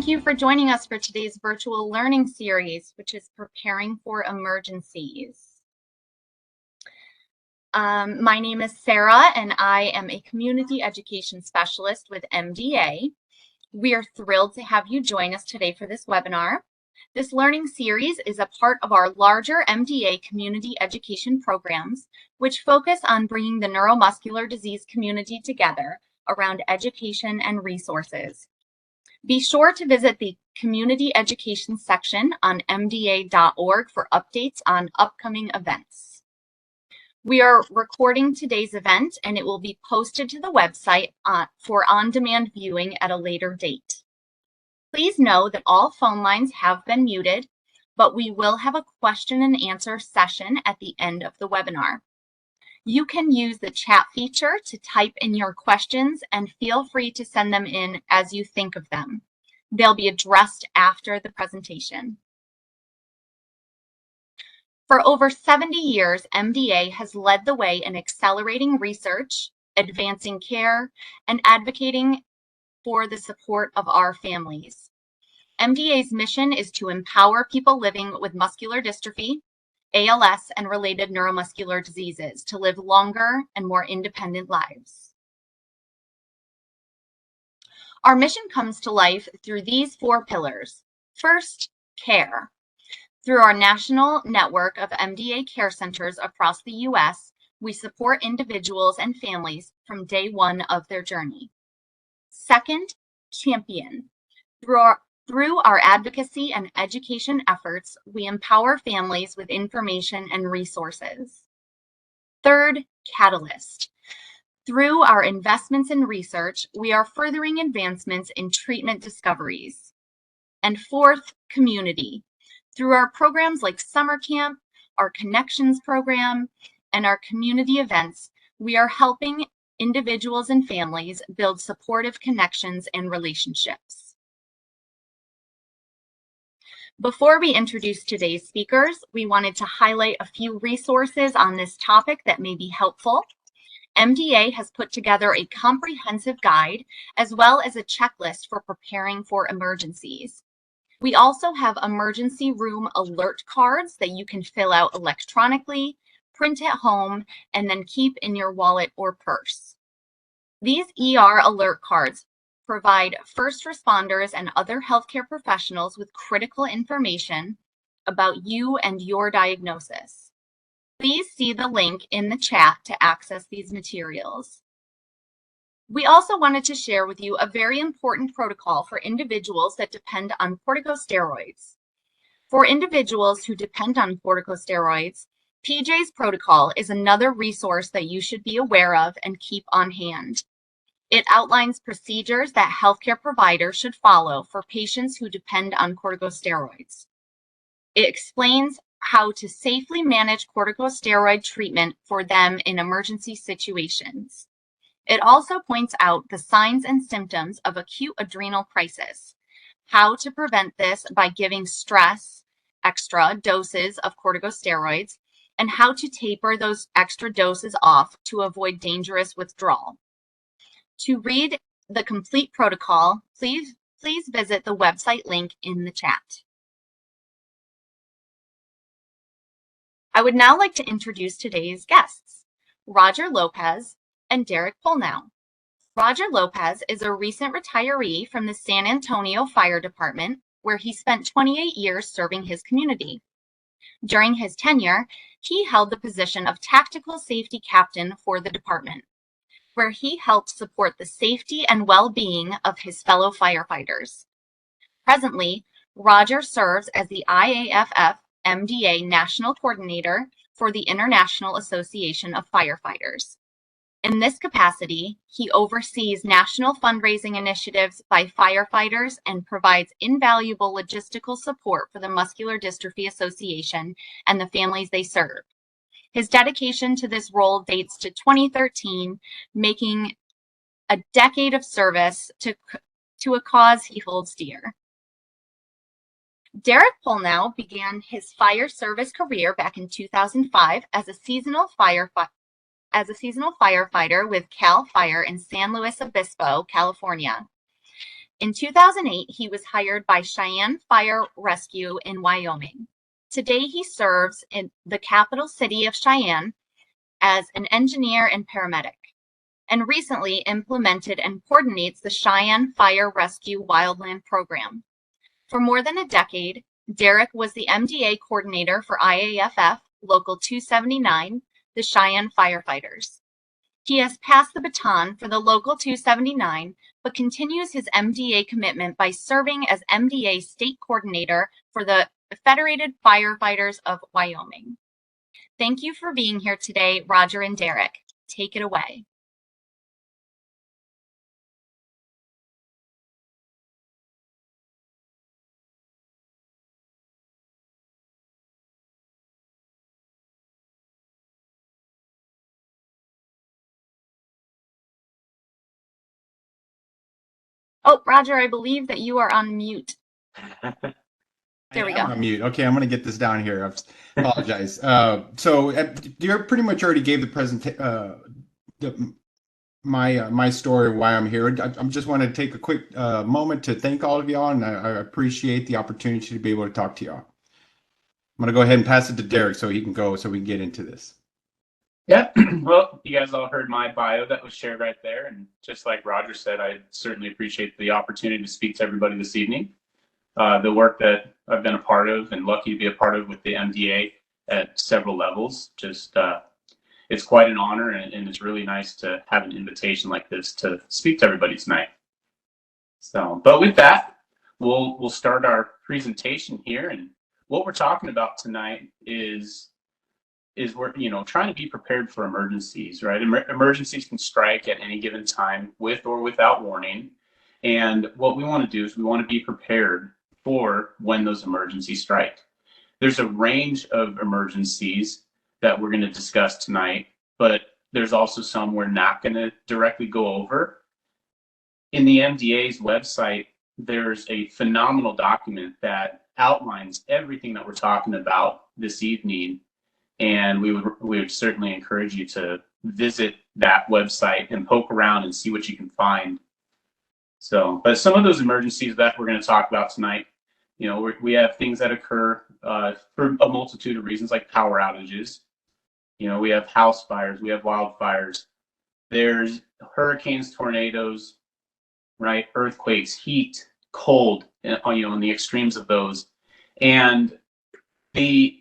Thank you for joining us for today's virtual learning series, which is Preparing for Emergencies. My name is Sarah, and I am a Community Education Specialist with MDA. We are thrilled to have you join us today for this webinar. This learning series is a part of our larger MDA community education programs, which focus on bringing the neuromuscular disease community together around education and resources. Be sure to visit the Community Education section on mda.org for updates on upcoming events. We are recording today's event, and it will be posted to the website for on-demand viewing at a later date. Please know that all phone lines have been muted, but we will have a question and answer session at the end of the webinar. You can use the chat feature to type in your questions and feel free to send them in as you think of them. They'll be addressed after the presentation. For over 70 years, MDA has led the way in accelerating research, advancing care, and advocating for the support of our families. MDA's mission is to empower people living with muscular dystrophy, ALS, and related neuromuscular diseases to live longer and more independent lives. Our mission comes to life through these 4 pillars. First, care. Through our national network of MDA care centers across the U.S., we support individuals and families from day one of their journey. Second, champion. Through our advocacy and education efforts, we empower families with information and resources. Third, catalyst. Through our investments in research, we are furthering advancements in treatment discoveries. And fourth, community. Through our programs like Summer Camp, our Connections program, and our community events, we are helping individuals and families build supportive connections and relationships. Before we introduce today's speakers, we wanted to highlight a few resources on this topic that may be helpful. MDA has put together a comprehensive guide as well as a checklist for preparing for emergencies. We also have emergency room alert cards that you can fill out electronically, print at home, and then keep in your wallet or purse. These ER alert cards provide first responders and other healthcare professionals with critical information about you and your diagnosis. Please see the link in the chat to access these materials. We also wanted to share with you a very important protocol for individuals that depend on corticosteroids. For individuals who depend on corticosteroids, PJ's protocol is another resource that you should be aware of and keep on hand. It outlines procedures that healthcare providers should follow for patients who depend on corticosteroids. It explains how to safely manage corticosteroid treatment for them in emergency situations. It also points out the signs and symptoms of acute adrenal crisis, how to prevent this by giving extra doses of corticosteroids, and how to taper those extra doses off to avoid dangerous withdrawal. To read the complete protocol, please visit the website link in the chat. I would now like to introduce today's guests, Roger Lopez and Derek Polnow. Roger Lopez is a recent retiree from the San Antonio Fire Department, where he spent 28 years serving his community. During his tenure, he held the position of Tactical Safety Captain for the department, where he helped support the safety and well-being of his fellow firefighters. Presently, Roger serves as the IAFF MDA National Coordinator for the International Association of Firefighters. In this capacity, he oversees national fundraising initiatives by firefighters and provides invaluable logistical support for the Muscular Dystrophy Association and the families they serve. His dedication to this role dates to 2013, making a decade of service to a cause he holds dear. Derek Polnow began his fire service career back in 2005 as a seasonal firefighter with Cal Fire in San Luis Obispo, California. In 2008, he was hired by Cheyenne Fire Rescue in Wyoming. Today, he serves in the capital city of Cheyenne as an engineer and paramedic, and recently implemented and coordinates the Cheyenne Fire Rescue Wildland Program. For more than a decade, Derek was the MDA coordinator for IAFF Local 279, the Cheyenne Firefighters. He has passed the baton for the Local 279, but continues his MDA commitment by serving as MDA state coordinator for the Federated Firefighters of Wyoming. Thank you for being here today, Roger and Derek. Take it away. Oh, Roger, I believe that you are on mute. There we go. I'm on mute. Okay, I'm going to get this down here. I apologize. You pretty much already gave the presentation, my story of why I'm here. I just want to take a quick moment to thank all of y'all, and I appreciate the opportunity to be able to talk to y'all. I'm going to go ahead and pass it to Derek so he can go, so we can get into this. Yeah, well, you guys all heard my bio that was shared right there. And just like Roger said, I certainly appreciate the opportunity to speak to everybody this evening. The work that I've been a part of and lucky to be a part of with the MDA at several levels, just it's quite an honor, and it's really nice to have an invitation like this to speak to everybody tonight. So, but with that, we'll start our presentation here. And what we're talking about tonight is we're trying to be prepared for emergencies, right? Emergencies can strike at any given time with or without warning. And what we want to do is we want to be prepared for when those emergencies strike. There's a range of emergencies that we're going to discuss tonight, but there's also some we're not going to directly go over. In the MDA's website, there's a phenomenal document that outlines everything that we're talking about this evening. And we would certainly encourage you to visit that website and poke around and see what you can find. So, but some of those emergencies that we're going to talk about tonight, we have things that occur for a multitude of reasons, like power outages. We have house fires, we have wildfires. There's hurricanes, tornadoes, right? Earthquakes, heat, cold, in the extremes of those. And the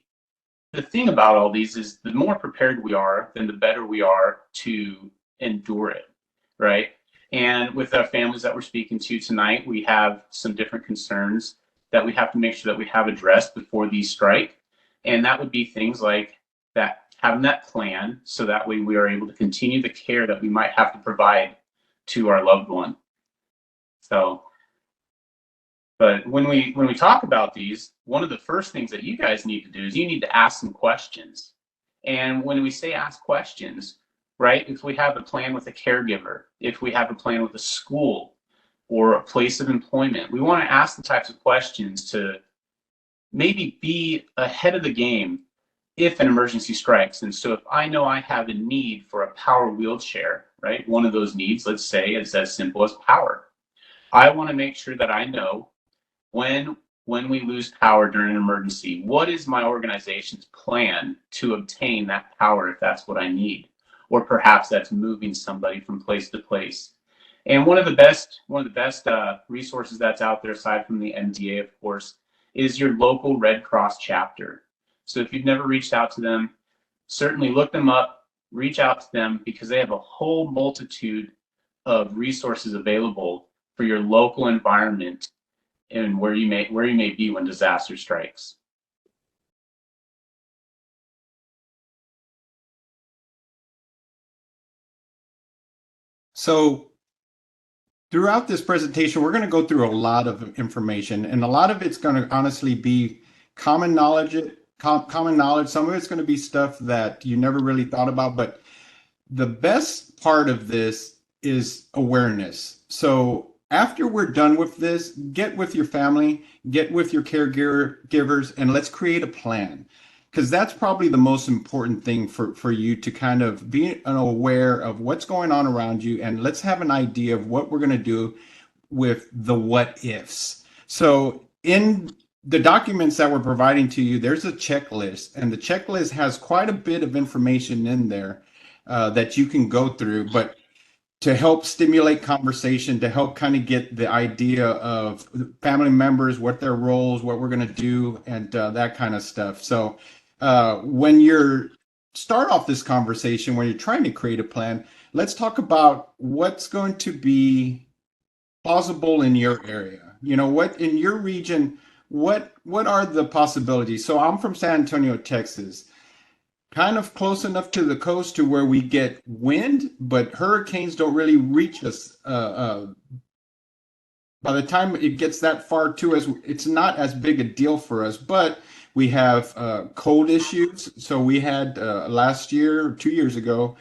thing about all these is the more prepared we are, then the better we are to endure it, right? And with our families that we're speaking to tonight, we have some different concerns that we have to make sure that we have addressed before these strike. And that would be things like that, having that plan so that way we are able to continue the care that we might have to provide to our loved one. So, but when we talk about these, one of the first things that you guys need to do is you need to ask some questions. And when we say ask questions, right, if we have a plan with a caregiver, if we have a plan with a school or a place of employment, we want to ask the types of questions to maybe be ahead of the game if an emergency strikes. And so if I know I have a need for a power wheelchair, right, one of those needs, let's say, is as simple as power. I want to make sure that I know when we lose power during an emergency, what is my organization's plan to obtain that power if that's what I need? Or perhaps that's moving somebody from place to place. And one of the best resources that's out there, aside from the MDA, of course, is your local Red Cross chapter. So if you've never reached out to them, certainly look them up, reach out to them, because they have a whole multitude of resources available for your local environment and where you may be when disaster strikes. So throughout this presentation, we're going to go through a lot of information, and a lot of it's going to honestly be common knowledge. Some of it's going to be stuff that you never really thought about, but the best part of this is awareness. So after we're done with this, get with your family, get with your caregivers, and let's create a plan. Because that's probably the most important thing for you to kind of be aware of what's going on around you, and let's have an idea of what we're going to do with the what ifs. So in the documents that we're providing to you, there's a checklist, and the checklist has quite a bit of information in there that you can go through, but to help stimulate conversation, to help kind of get the idea of family members, what their roles, what we're going to do, and that kind of stuff. So when you're start off this conversation, when you're trying to create a plan, let's talk about what's going to be plausible in your area. You know, what in your region, what are the possibilities? So I'm from San Antonio, Texas, kind of close enough to the coast to where we get wind, but hurricanes don't really reach us. By the time it gets that far to us, it's not as big a deal for us, but we have cold issues. So we had last year, 2 years ago,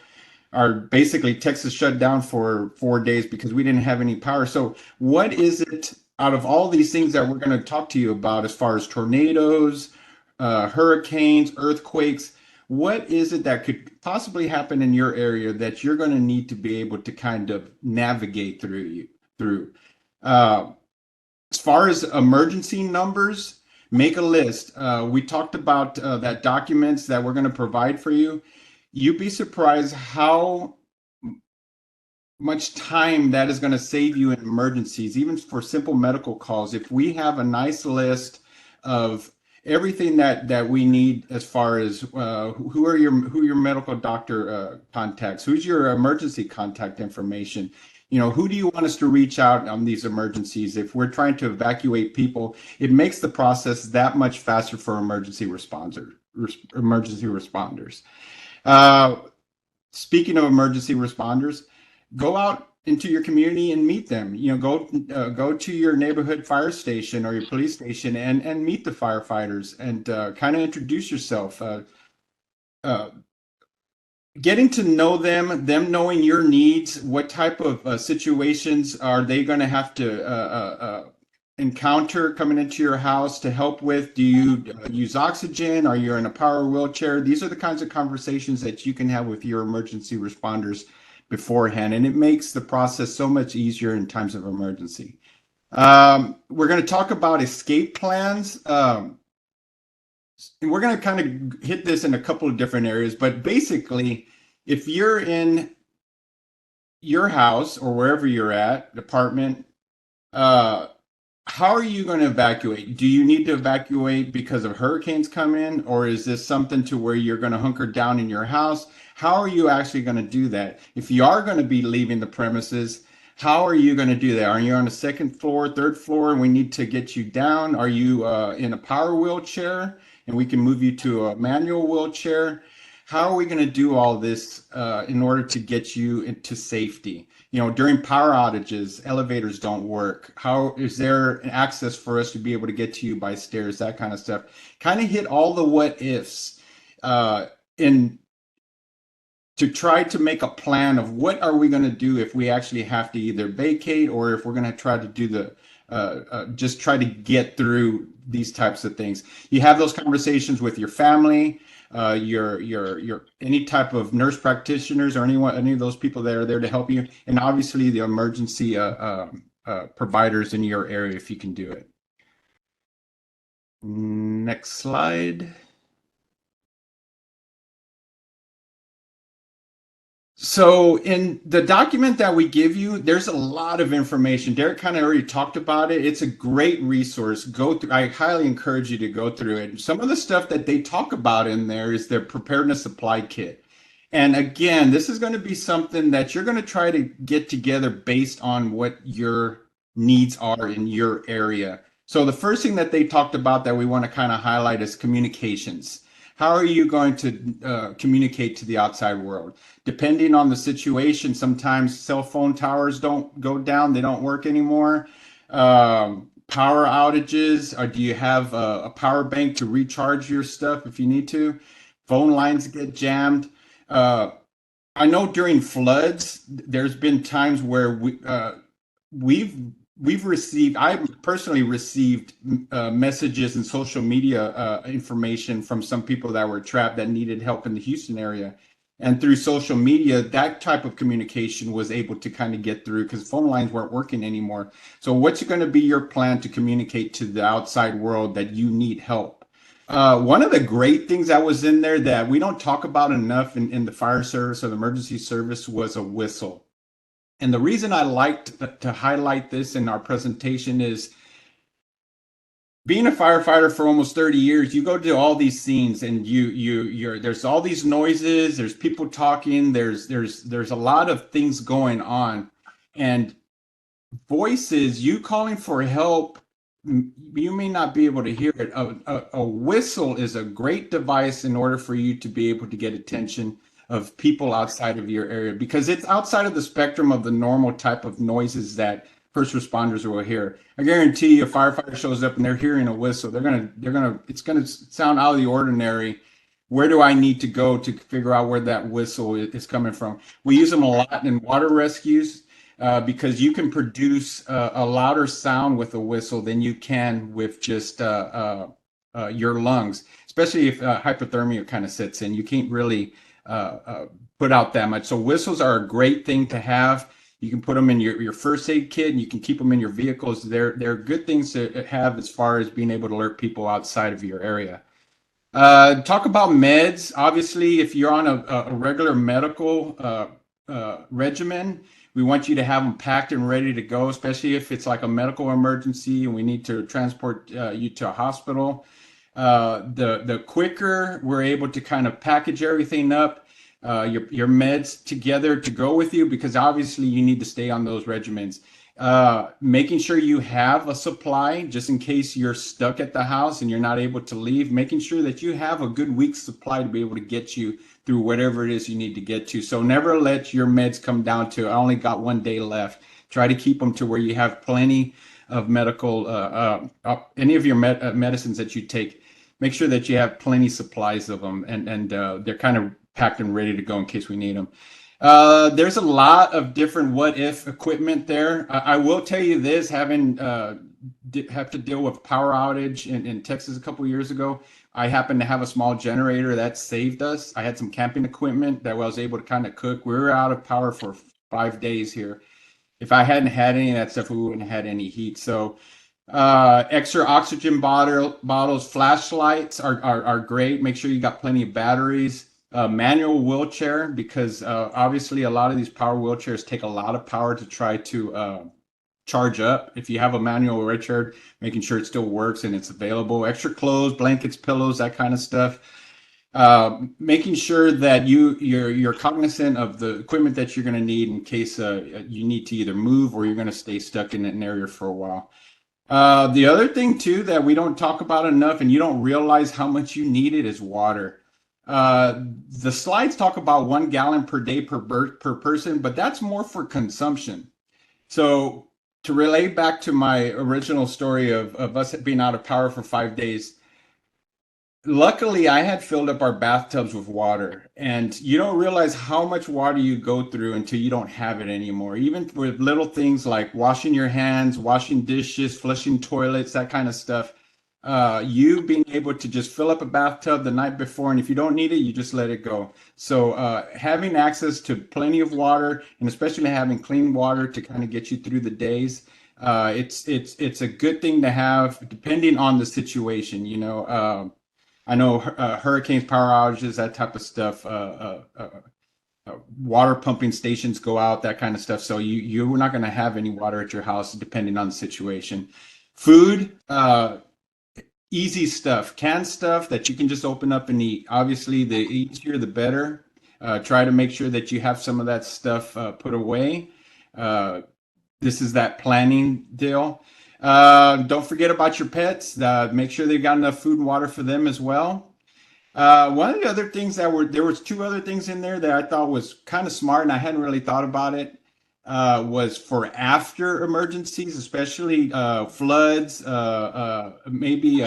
our basically Texas shut down for 4 days because we didn't have any power. So what is it out of all these things that we're going to talk to you about as far as tornadoes, hurricanes, earthquakes? What is it that could possibly happen in your area that you're going to need to be able to kind of navigate through? Uh, as far as emergency numbers, make a list. We talked about that documents that we're going to provide for you. You'd be surprised how much time that is going to save you in emergencies, even for simple medical calls. If we have a nice list of everything that we need as far as who your medical doctor contacts, who's your emergency contact information, you know, who do you want us to reach out on these emergencies? If we're trying to evacuate people, it makes the process that much faster for emergency responders. Uh, Speaking of emergency responders, go out into your community and meet them. You know, go to your neighborhood fire station or your police station and meet the firefighters and kind of introduce yourself. Uh, Getting to know them knowing your needs, what type of situations are they going to have to encounter coming into your house to help with? Do you use oxygen? Are you in a power wheelchair? These are the kinds of conversations that you can have with your emergency responders beforehand, and it makes the process so much easier in times of emergency. We're going to talk about escape plans. And we're going to kind of hit this in a couple of different areas, but basically, if you're in your house or wherever you're at, apartment, uh, how are you going to evacuate? Do you need to evacuate because of hurricanes come in, or is this something to where you're going to hunker down in your house? How are you actually going to do that? If you are going to be leaving the premises, how are you going to do that? Are you on the second floor, third floor, and we need to get you down? Are you in a power wheelchair and we can move you to a manual wheelchair? How are we going to do all this in order to get you into safety? You know, during power outages, elevators don't work. How is there an access for us to be able to get to you by stairs, that kind of stuff? Kind of hit all the what ifs in to try to make a plan of what are we going to do if we actually have to either vacate or if we're going to try to do the just try to get through these types of things. You have those conversations with your family, your any type of nurse practitioners or any of those people that are there to help you, and obviously the emergency providers in your area if you can do it. Next slide. So in the document that we give you, there's a lot of information. Derek kind of already talked about it. It's a great resource. Go through. I highly encourage you to go through it. Some of the stuff that they talk about in there is their preparedness supply kit. And again, this is going to be something that you're going to try to get together based on what your needs are in your area. So the first thing that they talked about that we want to kind of highlight is communications. How are you going to communicate to the outside world? Depending on the situation, sometimes cell phone towers don't go down, they don't work anymore. Power outages, or do you have a power bank to recharge your stuff if you need to? Phone lines get jammed. I know during floods, there's been times where we've received, I personally received messages and social media information from some people that were trapped that needed help in the Houston area. And through social media, that type of communication was able to kind of get through because phone lines weren't working anymore. So what's going to be your plan to communicate to the outside world that you need help? One of the great things that was in there that we don't talk about enough in the fire service or the emergency service was a whistle. And the reason I liked to highlight this in our presentation is being a firefighter for almost 30 years, you go to all these scenes and you're there's all these noises, there's people talking, there's a lot of things going on. And voices, you calling for help, you may not be able to hear it. A whistle is a great device in order for you to be able to get attention of people outside of your area because it's outside of the spectrum of the normal type of noises that first responders will hear. I guarantee you, a firefighter shows up and they're hearing a whistle. It's gonna sound out of the ordinary. Where do I need to go to figure out where that whistle is coming from? We use them a lot in water rescues because you can produce a louder sound with a whistle than you can with just your lungs, especially if hypothermia kind of sets in. You can't really put out that much. So whistles are a great thing to have. You can put them in your first aid kit and you can keep them in your vehicles. They're good things to have as far as being able to alert people outside of your area. Talk about meds. Obviously, if you're on a regular medical regimen, we want you to have them packed and ready to go, especially if it's like a medical emergency and we need to transport you to a hospital. The quicker we're able to kind of package everything up, your meds together to go with you, because obviously you need to stay on those regimens. Making sure you have a supply just in case you're stuck at the house and you're not able to leave, making sure that you have a good week's supply to be able to get you through whatever it is you need to get to. So never let your meds come down to, I only got 1 day left. Try to keep them to where you have plenty of medical, any of your medicines that you take, make sure that you have plenty supplies of them and they're kind of packed and ready to go in case we need them. There's a lot of different what if equipment there. I will tell you this, having have to deal with power outage in Texas a couple years ago. I happened to have a small generator that saved us. I had some camping equipment that I was able to kind of cook. We were out of power for 5 days here. If I hadn't had any of that stuff, we wouldn't have had any heat. So extra oxygen bottles, flashlights are great. Make sure you got plenty of batteries. Manual wheelchair, because obviously a lot of these power wheelchairs take a lot of power to try to charge up. If you have a manual wheelchair, making sure it still works and it's available. Extra clothes, blankets, pillows, that kind of stuff. Making sure that you're cognizant of the equipment that you're going to need in case you need to either move or you're going to stay stuck in an area for a while. The other thing too that we don't talk about enough and you don't realize how much you need it is water. The slides talk about 1 gallon per day per person, but that's more for consumption. So to relate back to my original story of us being out of power for 5 days, luckily I had filled up our bathtubs with water, and you don't realize how much water you go through until you don't have it anymore. Even with little things like washing your hands, washing dishes, flushing toilets, that kind of stuff. You being able to just fill up a bathtub the night before, and if you don't need it, you just let it go. So having access to plenty of water, and especially having clean water to kind of get you through the days, it's a good thing to have, depending on the situation. You know, I know hurricanes, power outages, that type of stuff. Water pumping stations go out, that kind of stuff. So you're not going to have any water at your house, depending on the situation. Food. Easy stuff, canned stuff that you can just open up and eat. Obviously, the easier, the better. Try to make sure that you have some of that stuff put away. This is that planning deal. Don't forget about your pets. Make sure they've got enough food and water for them as well. One of the other things there was 2 other things in there that I thought was kind of smart, and I hadn't really thought about it. Was for after emergencies, especially floods, maybe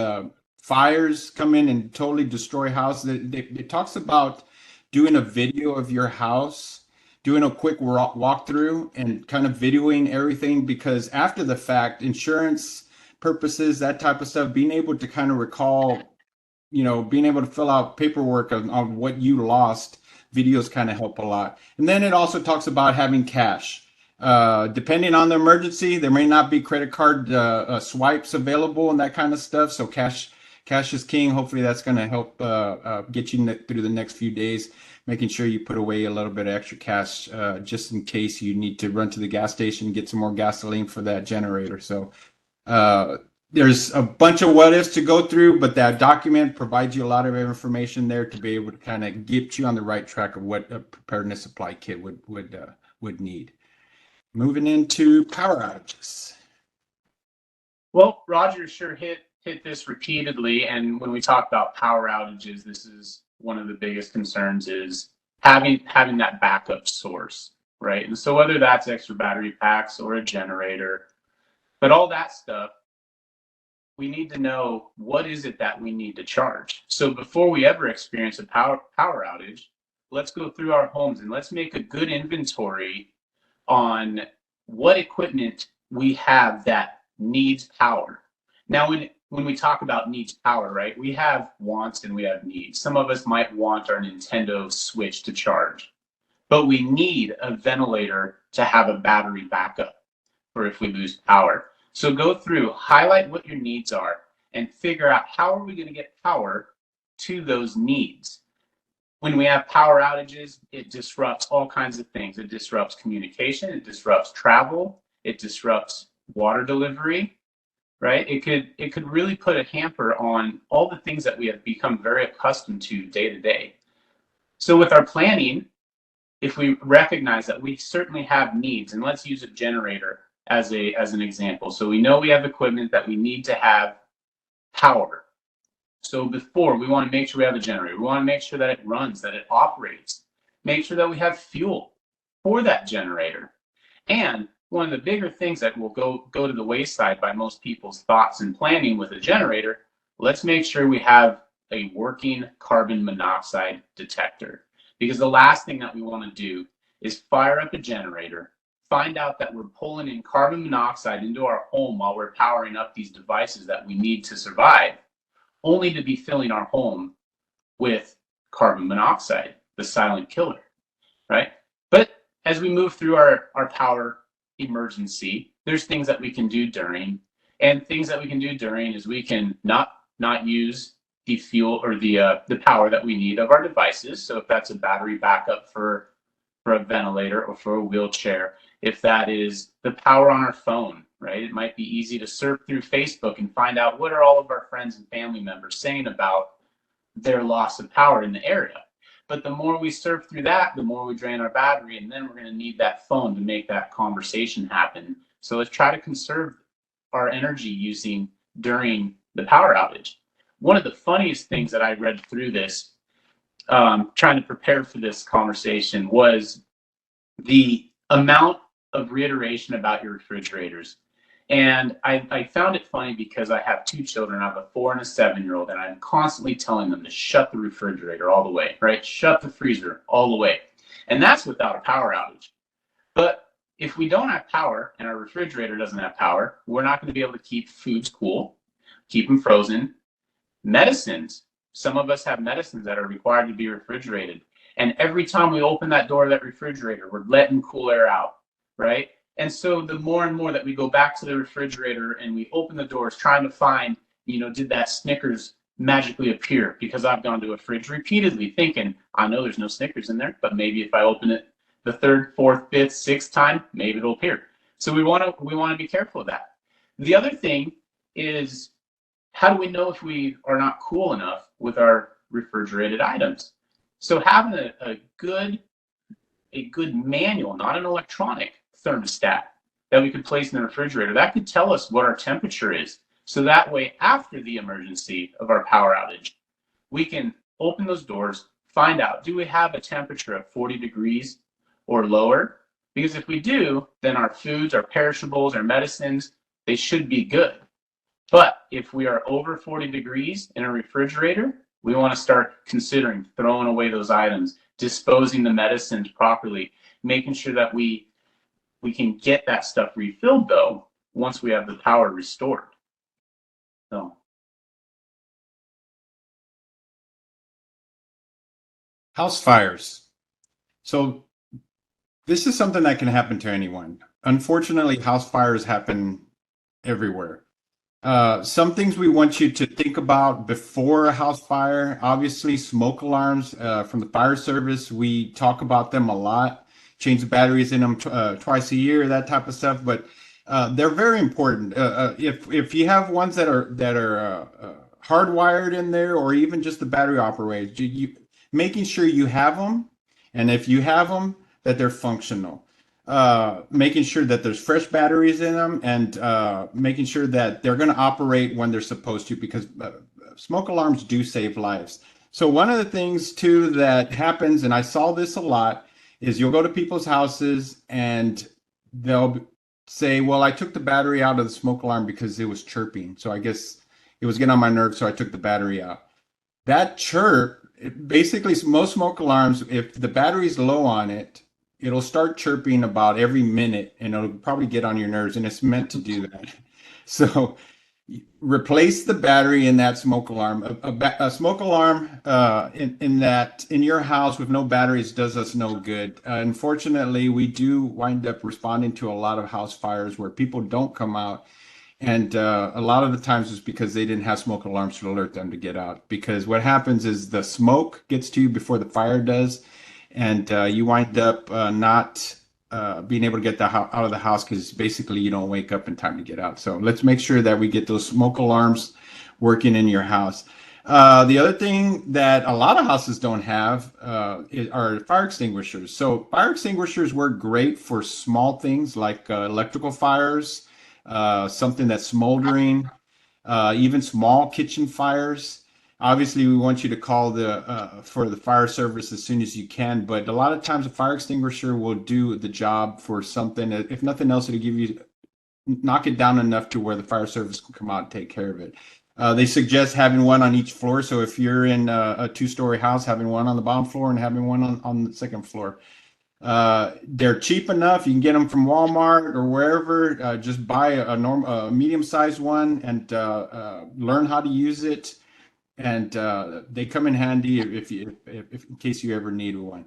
fires come in and totally destroy houses. It talks about doing a video of your house, doing a quick walkthrough and kind of videoing everything, because after the fact, insurance purposes, that type of stuff, being able to kind of recall being able to fill out paperwork on what you lost. Videos kind of help a lot. And then it also talks about having cash. Depending on the emergency, there may not be credit card swipes available and that kind of stuff. So cash is king. Hopefully that's going to help get you through the next few days, making sure you put away a little bit of extra cash just in case you need to run to the gas station and get some more gasoline for that generator. So there's a bunch of what ifs to go through, but that document provides you a lot of information there to be able to kind of get you on the right track of what a preparedness supply kit would need. Moving into power outages. Well, Roger sure hit this repeatedly, and when we talk about power outages, this is one of the biggest concerns is having that backup source, right? And so whether that's extra battery packs or a generator, but all that stuff, we need to know what is it that we need to charge. So before we ever experience a power outage, let's go through our homes and let's make a good inventory on what equipment we have that needs power. Now, when we talk about needs power, right, we have wants and we have needs. Some of us might want our Nintendo Switch to charge, but we need a ventilator to have a battery backup for if we lose power. So go through, highlight what your needs are, and figure out how are we going to get power to those needs. When we have power outages, it disrupts all kinds of things. It disrupts communication, it disrupts travel, it disrupts water delivery, right? It could really put a hamper on all the things that we have become very accustomed to day to day. So with our planning, if we recognize that we certainly have needs, and let's use a generator as an example. So we know we have equipment that we need to have power. So before, we want to make sure we have a generator. We want to make sure that it runs, that it operates. Make sure that we have fuel for that generator. And one of the bigger things that will go to the wayside by most people's thoughts and planning with a generator, let's make sure we have a working carbon monoxide detector. Because the last thing that we want to do is fire up a generator, find out that we're pulling in carbon monoxide into our home while we're powering up these devices that we need to survive, only to be filling our home with carbon monoxide, the silent killer, right? But as we move through our power emergency, there's things that we can do during, and things that we can do during is we can not use the fuel or the power that we need of our devices. So if that's a battery backup for a ventilator or for a wheelchair, if that is the power on our phone, right? It might be easy to surf through Facebook and find out what are all of our friends and family members saying about their loss of power in the area. But the more we surf through that, the more we drain our battery, and then we're going to need that phone to make that conversation happen. So let's try to conserve our energy using during the power outage. One of the funniest things that I read through this, trying to prepare for this conversation, was the amount of reiteration about your refrigerators. And I found it funny because I have two children. I have a 4 and a 7-year-old, and I'm constantly telling them to shut the refrigerator all the way, right? Shut the freezer all the way. And that's without a power outage. But if we don't have power and our refrigerator doesn't have power, we're not going to be able to keep foods cool, keep them frozen. Medicines, some of us have medicines that are required to be refrigerated. And every time we open that door of that refrigerator, we're letting cool air out, right? And so the more and more that we go back to the refrigerator and we open the doors trying to find, did that Snickers magically appear? Because I've gone to a fridge repeatedly thinking, I know there's no Snickers in there, but maybe if I open it the 3rd, 4th, 5th, 6th time, maybe it'll appear. So we want to be careful of that. The other thing is, how do we know if we are not cool enough with our refrigerated items? So having a good manual, not an electronic thermostat that we could place in the refrigerator, that could tell us what our temperature is. So that way, after the emergency of our power outage, we can open those doors, find out, do we have a temperature of 40 degrees or lower? Because if we do, then our foods, our perishables, our medicines, they should be good. But if we are over 40 degrees in a refrigerator, we want to start considering throwing away those items, disposing the medicines properly, making sure that we can get that stuff refilled, though, once we have the power restored. So House fires. So this is something that can happen to anyone. Unfortunately, house fires happen everywhere. Some things we want you to think about before a house fire. Obviously, smoke alarms from the fire service. We talk about them a lot. Change the batteries in them twice a year, that type of stuff. But they're very important. If you have ones that are hardwired in there, or even just the battery operated, making sure you have them, and if you have them, that they're functional. Making sure that there's fresh batteries in them, and making sure that they're going to operate when they're supposed to, because smoke alarms do save lives. So one of the things too that happens, and I saw this a lot, is you'll go to people's houses and they'll say, well, I took the battery out of the smoke alarm because it was chirping. So I guess it was getting on my nerves, so I took the battery out. That chirp, basically, most smoke alarms, if the battery's low on it, it'll start chirping about every minute, and it'll probably get on your nerves, and it's meant to do that. So replace the battery in that smoke alarm. A smoke alarm in your house with no batteries does us no good. Unfortunately, we do wind up responding to a lot of house fires where people don't come out, and a lot of the times it's because they didn't have smoke alarms to alert them to get out. Because what happens is the smoke gets to you before the fire does, and you wind up not being able to get out of the house, because basically you don't wake up in time to get out. So let's make sure that we get those smoke alarms working in your house. The other thing that a lot of houses don't have are fire extinguishers. So fire extinguishers work great for small things like electrical fires, something that's smoldering, even small kitchen fires. Obviously, we want you to call for the fire service as soon as you can, but a lot of times a fire extinguisher will do the job for something. If nothing else, it'll knock it down enough to where the fire service can come out and take care of it. They suggest having one on each floor. So if you're in a two-story house, having one on the bottom floor and having one on the second floor. They're cheap enough. You can get them from Walmart or wherever. Just buy a medium-sized one and learn how to use it. And they come in handy if in case you ever need one.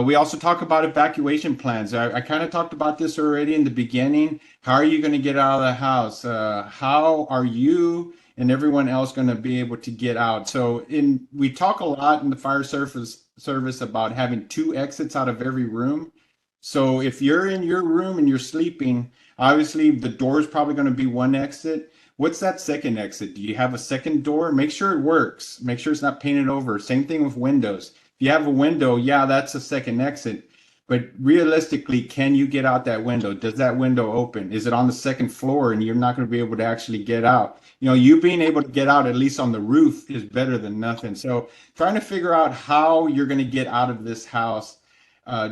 We also talk about evacuation plans. I kind of talked about this already in the beginning. How are you going to get out of the house? How are you and everyone else going to be able to get out? So we talk a lot in the fire service about having 2 exits out of every room. So if you're in your room and you're sleeping, obviously the door is probably going to be 1 exit. What's that second exit? Do you have a second door? Make sure it works. Make sure it's not painted over. Same thing with windows. If you have a window, yeah, that's a second exit. But realistically, can you get out that window? Does that window open? Is it on the second floor and you're not going to be able to actually get out? You being able to get out at least on the roof is better than nothing. So trying to figure out how you're going to get out of this house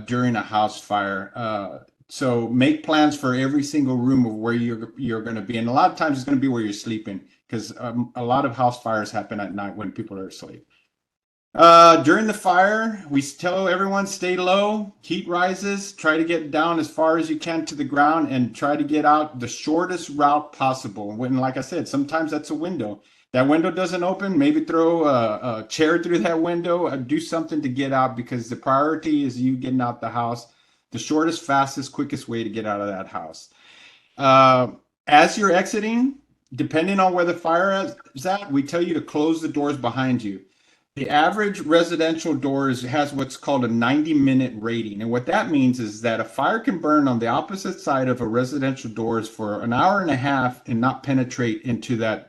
during a house fire. So make plans for every single room of where you're going to be. And a lot of times it's going to be where you're sleeping, because a lot of house fires happen at night when people are asleep. During the fire, we tell everyone stay low, heat rises, try to get down as far as you can to the ground, and try to get out the shortest route possible. When, like I said, sometimes that's a window. That window doesn't open, maybe throw a chair through that window, do something to get out, because the priority is you getting out the house, the shortest, fastest, quickest way to get out of that house. As you're exiting, depending on where the fire is at, we tell you to close the doors behind you. The average residential door has what's called a 90-minute rating. And what that means is that a fire can burn on the opposite side of a residential doors for an hour and a half and not penetrate into that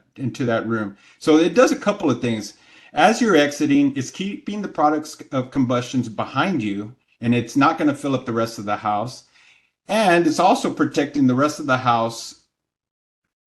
room. So it does a couple of things. As you're exiting, it's keeping the products of combustions behind you, and it's not going to fill up the rest of the house. And it's also protecting the rest of the house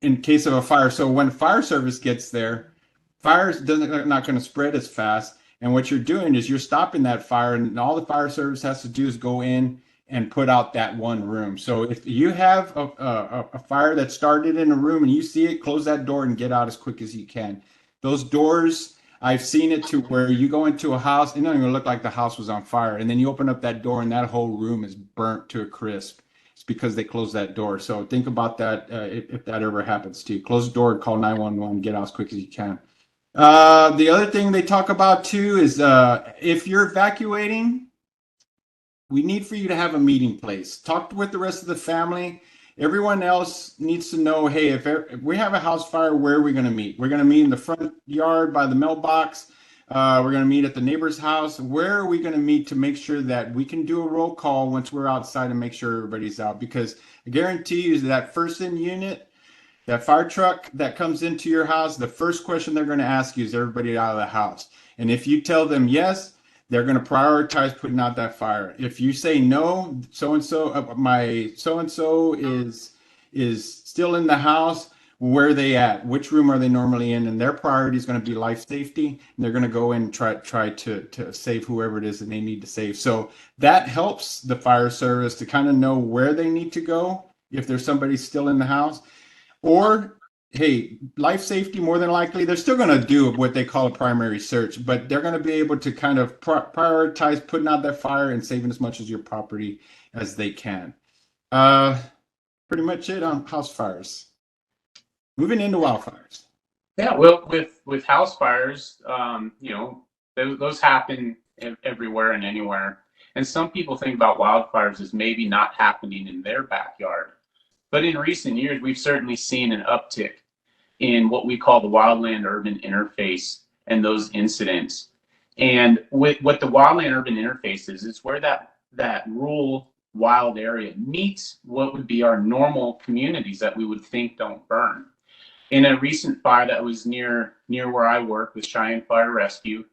in case of a fire. So when fire service gets there, fires not going to spread as fast. And what you're doing is you're stopping that fire, and all the fire service has to do is go in and put out that one room. So if you have a fire that started in a room and you see it, close that door and get out as quick as you can. Those doors, I've seen it to where you go into a house, it doesn't even look like the house was on fire. And then you open up that door and that whole room is burnt to a crisp. It's because they closed that door. So think about that if that ever happens to you. Close the door, call 911, get out as quick as you can. The other thing they talk about too is if you're evacuating, we need for you to have a meeting place. Talk with the rest of the family. Everyone else needs to know, hey, if we have a house fire, where are we going to meet? We're going to meet in the front yard by the mailbox. We're going to meet at the neighbor's house. Where are we going to meet to make sure that we can do a roll call once we're outside and make sure everybody's out? Because I guarantee you that first in unit, that fire truck that comes into your house, the first question they're going to ask you is everybody out of the house. And if you tell them yes, they're going to prioritize putting out that fire. If you say no, so and so, my so and so is still in the house. Where are they at? Which room are they normally in? And their priority is going to be life safety. And they're going to go in and try to save whoever it is that they need to save. So that helps the fire service to kind of know where they need to go if there's somebody still in the house. Or, hey, life safety, more than likely, they're still going to do what they call a primary search, but they're going to be able to kind of prioritize putting out that fire and saving as much of your property as they can. Pretty much it on house fires. Moving into wildfires. Yeah, well, with house fires, those happen everywhere and anywhere. And some people think about wildfires as maybe not happening in their backyard. But in recent years, we've certainly seen an uptick in what we call the wildland-urban interface and those incidents. And what the wildland-urban interface is, it's where that rural wild area meets what would be our normal communities that we would think don't burn. In a recent fire that was near where I work with Cheyenne Fire Rescue,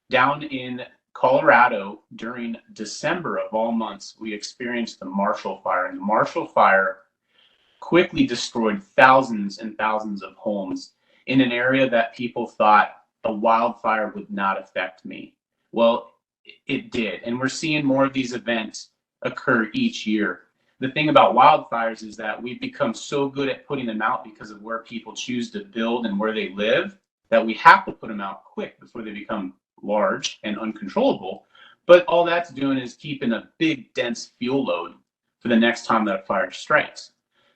down in Colorado during December of all months, we experienced the Marshall Fire. And the Marshall Fire quickly destroyed thousands and thousands of homes in an area that people thought a wildfire would not affect me. Well, it did. And we're seeing more of these events occur each year. The thing about wildfires is that we've become so good at putting them out because of where people choose to build and where they live that we have to put them out quick before they become large and uncontrollable. But all that's doing is keeping a big, dense fuel load for the next time that a fire strikes.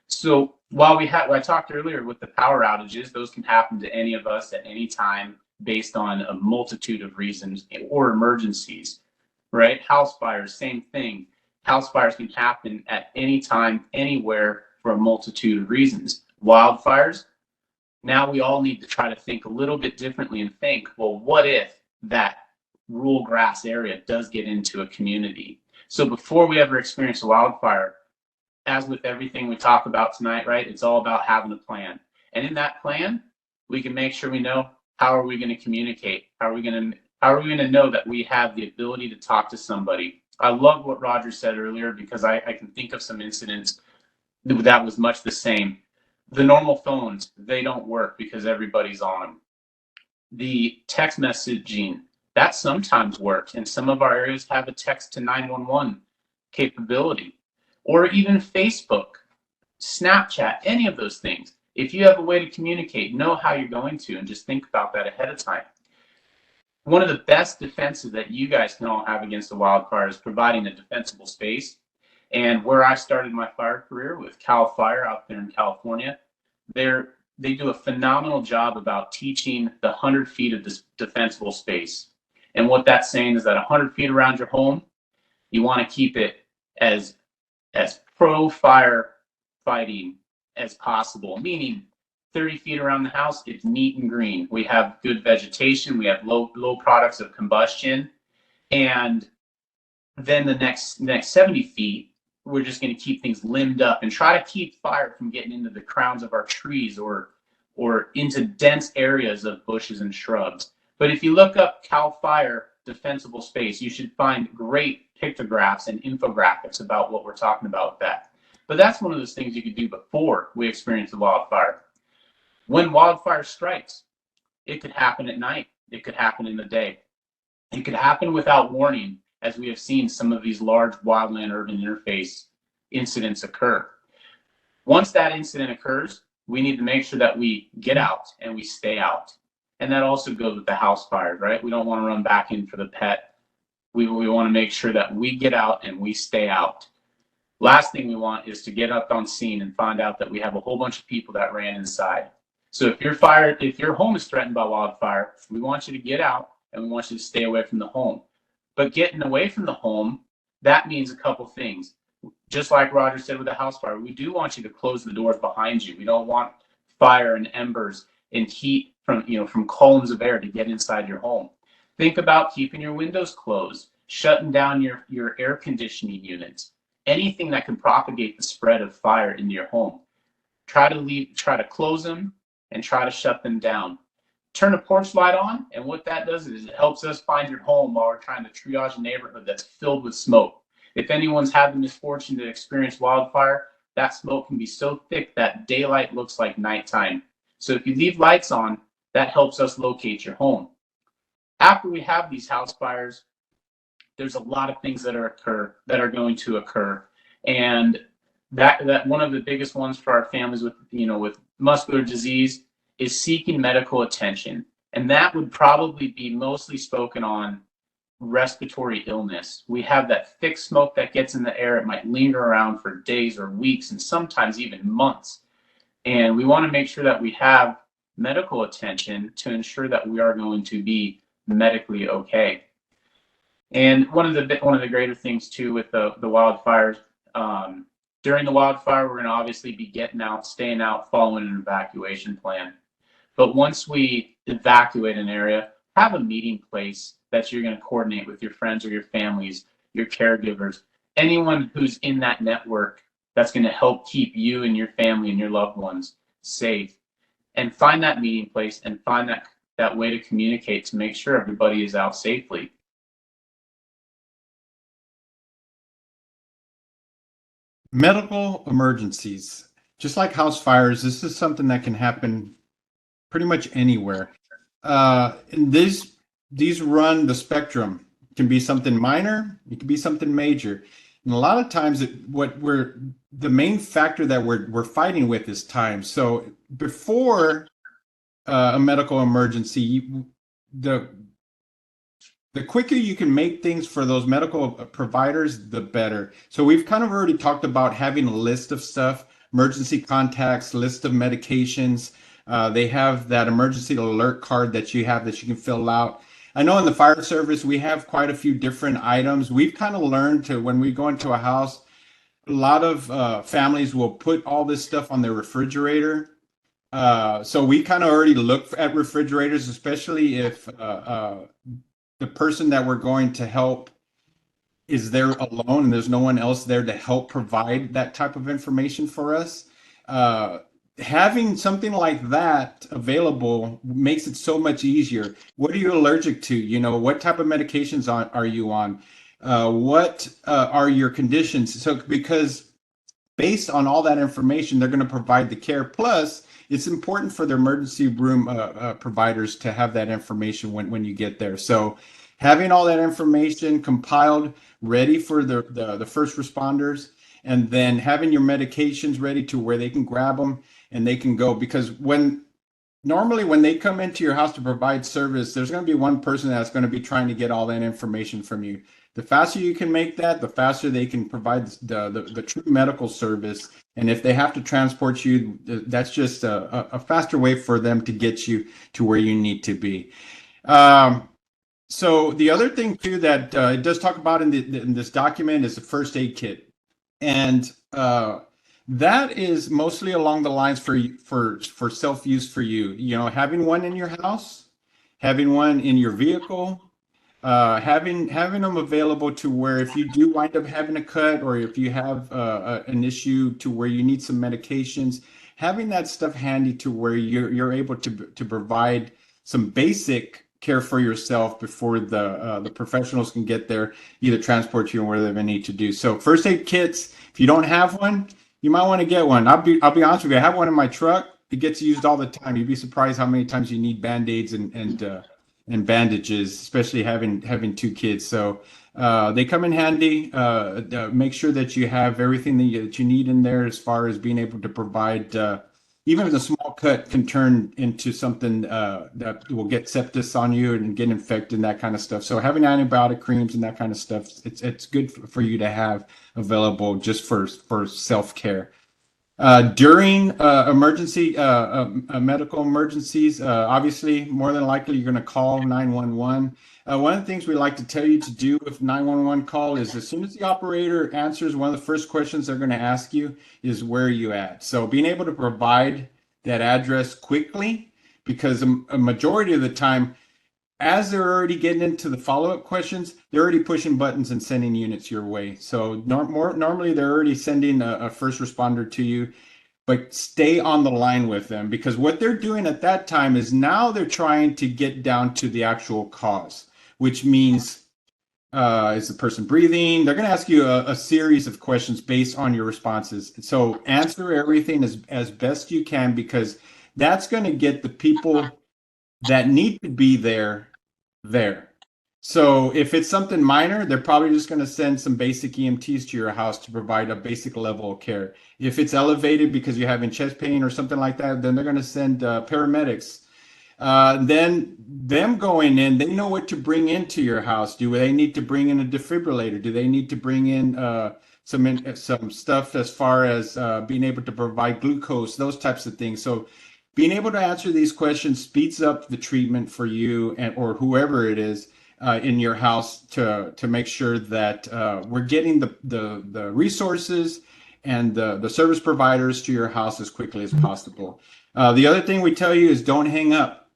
So while I talked earlier with the power outages, those can happen to any of us at any time based on a multitude of reasons or emergencies, right? House fires, same thing. House fires can happen at any time, anywhere for a multitude of reasons. Wildfires, now we all need to try to think a little bit differently and think, well, what if that rural grass area does get into a community? So before we ever experience a wildfire, as with everything we talk about tonight, right, it's all about having a plan. And in that plan, we can make sure we know how are we going to communicate? How are we going to know that we have the ability to talk to somebody? I love what Roger said earlier because I can think of some incidents that was much the same. The normal phones, they don't work because everybody's on them. The text messaging, that sometimes works, and some of our areas have a text to 911 capability. Or even Facebook, Snapchat, any of those things. If you have a way to communicate, know how you're going to, and just think about that ahead of time. One of the best defenses that you guys can all have against a wildfire is providing a defensible space. And where I started my fire career with Cal Fire out there in California, they do a phenomenal job about teaching the 100 feet of this defensible space. And what that's saying is that 100 feet around your home, you want to keep it as pro fire fighting as possible, meaning 30 feet around the house, it's neat and green. We have good vegetation, we have low products of combustion, and then the next 70 feet, we're just going to keep things limbed up and try to keep fire from getting into the crowns of our trees or into dense areas of bushes and shrubs. But if you look up Cal Fire defensible space, you should find great pictographs and infographics about what we're talking about with that. But that's one of those things you could do before we experience the wildfire. When wildfire strikes, it could happen at night. It could happen in the day. It could happen without warning, as we have seen some of these large wildland-urban interface incidents occur. Once that incident occurs, we need to make sure that we get out and we stay out. And that also goes with the house fires, right? We don't want to run back in for the pet. We want to make sure that we get out and we stay out. Last thing we want is to get up on scene and find out that we have a whole bunch of people that ran inside. So if your home is threatened by wildfire, we want you to get out and we want you to stay away from the home. But getting away from the home, that means a couple things. Just like Roger said with the house fire, we do want you to close the doors behind you. We don't want fire and embers and heat from columns of air to get inside your home. Think about keeping your windows closed, shutting down your air conditioning units, anything that can propagate the spread of fire into your home. Try to close them and try to shut them down. Turn a porch light on, and what that does is it helps us find your home while we're trying to triage a neighborhood that's filled with smoke. If anyone's had the misfortune to experience wildfire, that smoke can be so thick that daylight looks like nighttime. So if you leave lights on, that helps us locate your home. After we have these house fires, there's a lot of things that are going to occur, and that one of the biggest ones for our families with muscular disease is seeking medical attention, and that would probably be mostly spoken on respiratory illness. We have that thick smoke that gets in the air. It might linger around for days or weeks and sometimes even months, and we want to make sure that we have medical attention to ensure that we are going to be medically okay. And one of the greater things too with the wildfires, during the wildfire, we're going to obviously be getting out, staying out, following an evacuation plan. But once we evacuate an area, have a meeting place that you're going to coordinate with your friends or your families, your caregivers, anyone who's in that network that's going to help keep you and your family and your loved ones safe. And find that meeting place and find that way to communicate to make sure everybody is out safely. Medical emergencies, just like house fires, this is something that can happen pretty much anywhere. And these run the spectrum. It can be something minor, it can be something major. And a lot of times the main factor that we're fighting with is time. So before a medical emergency, the quicker you can make things for those medical providers, the better. So we've kind of already talked about having a list of stuff, emergency contacts, list of medications. They have that emergency alert card that you can fill out. I know in the fire service, we have quite a few different items. We've kind of learned to, when we go into a house, a lot of families will put all this stuff on their refrigerator. So we kind of already look at refrigerators, especially if the person that we're going to help is there alone and there's no one else there to help provide that type of information for us. Having something like that available makes it so much easier. What are you allergic to? What type of medications are you on? What are your conditions? So because based on all that information, they're going to provide the care. Plus, it's important for the emergency room providers to have that information when you get there. So having all that information compiled, ready for the first responders, and then having your medications ready to where they can grab them and they can go. Because normally when they come into your house to provide service, there's going to be one person that's going to be trying to get all that information from you. The faster you can make that, the faster they can provide the true medical service. And if they have to transport you, that's just a faster way for them to get you to where you need to be. So the other thing too that it does talk about in this document is the first aid kit, and that is mostly along the lines for self-use for you. Having one in your house, having one in your vehicle. Having them available to where if you do wind up having a cut or if you have an issue to where you need some medications, having that stuff handy to where you're able to provide some basic care for yourself before the professionals can get there, either transport you or whatever they need to do. So first aid kits, if you don't have one, you might want to get one. I'll be honest with you, I have one in my truck. It gets used all the time. You'd be surprised how many times you need band-aids and bandages, especially having two kids. So they come in handy. Make sure that you have everything that you need in there as far as being able to provide. Even if a small cut can turn into something that will get sepsis on you and get infected and that kind of stuff. So having antibiotic creams and that kind of stuff, it's good for you to have available just for self-care. During medical emergencies, obviously, more than likely, you're going to call 911. One of the things we like to tell you to do with 911 call is as soon as the operator answers, one of the first questions they're going to ask you is where are you at? So being able to provide that address quickly, because a majority of the time, as they're already getting into the follow-up questions, they're already pushing buttons and sending units your way. So normally they're already sending a first responder to you, but stay on the line with them, because what they're doing at that time is now they're trying to get down to the actual cause, which means is the person breathing? They're going to ask you a series of questions based on your responses. So answer everything as best you can, because that's going to get the people that need to be there. So if it's something minor, they're probably just going to send some basic EMTs to your house to provide a basic level of care. If it's elevated because you're having chest pain or something like that, then they're going to send paramedics. Then them going in, they know what to bring into your house. Do they need to bring in a defibrillator? Do they need to bring in some stuff as far as being able to provide glucose, those types of things? So being able to answer these questions speeds up the treatment for you or whoever it is in your house to make sure that we're getting the resources and the service providers to your house as quickly as possible. The other thing we tell you is don't hang up.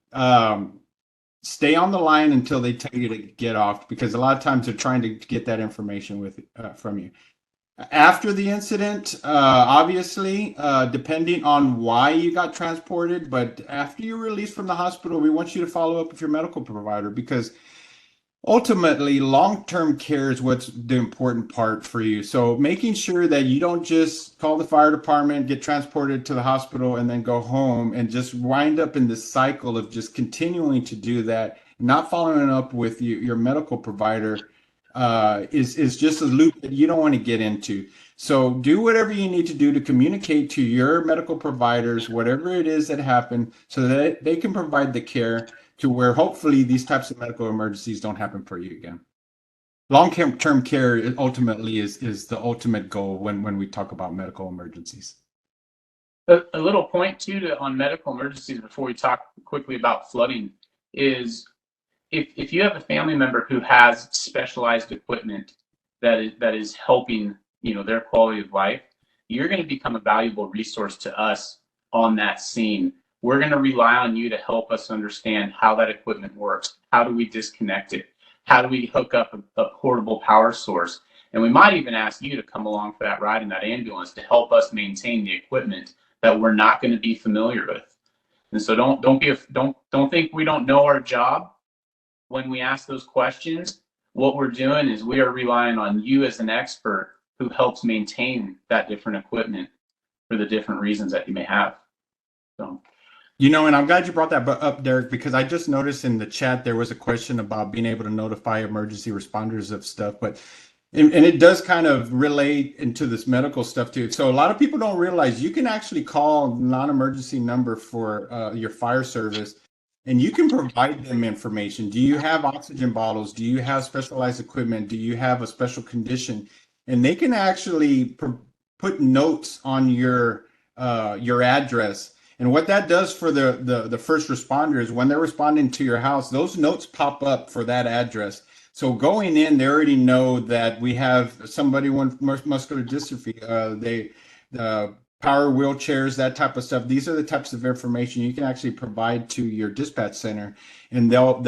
Stay on the line until they tell you to get off, because a lot of times they're trying to get that information from you. After the incident, obviously, depending on why you got transported, but after you're released from the hospital, we want you to follow up with your medical provider, because ultimately, long-term care is what's the important part for you. So making sure that you don't just call the fire department, get transported to the hospital, and then go home and just wind up in this cycle of just continuing to do that, not following up with your medical provider is just a loop that you don't want to get into. So do whatever you need to do to communicate to your medical providers, whatever it is that happened, so that they can provide the care to where hopefully these types of medical emergencies don't happen for you again. Long-term care ultimately is the ultimate goal when we talk about medical emergencies. A little point too on medical emergencies before we talk quickly about flooding is if you have a family member who has specialized equipment that is helping their quality of life, you're going to become a valuable resource to us on that scene. We're going to rely on you to help us understand how that equipment works. How do we disconnect it? How do we hook up a portable power source? And we might even ask you to come along for that ride in that ambulance to help us maintain the equipment that we're not going to be familiar with. And so don't think we don't know our job when we ask those questions. What we're doing is we are relying on you as an expert who helps maintain that different equipment for the different reasons that you may have. So. And I'm glad you brought that up, Derek, because I just noticed in the chat there was a question about being able to notify emergency responders of stuff, and it does kind of relate into this medical stuff too. So a lot of people don't realize you can actually call non-emergency number for your fire service, and you can provide them information. Do you have oxygen bottles? Do you have specialized equipment? Do you have a special condition? And they can actually put notes on your address. And what that does for the first responders, when they're responding to your house, those notes pop up for that address. So going in, they already know that we have somebody with muscular dystrophy, the power wheelchairs, that type of stuff. These are the types of information you can actually provide to your dispatch center, and they'll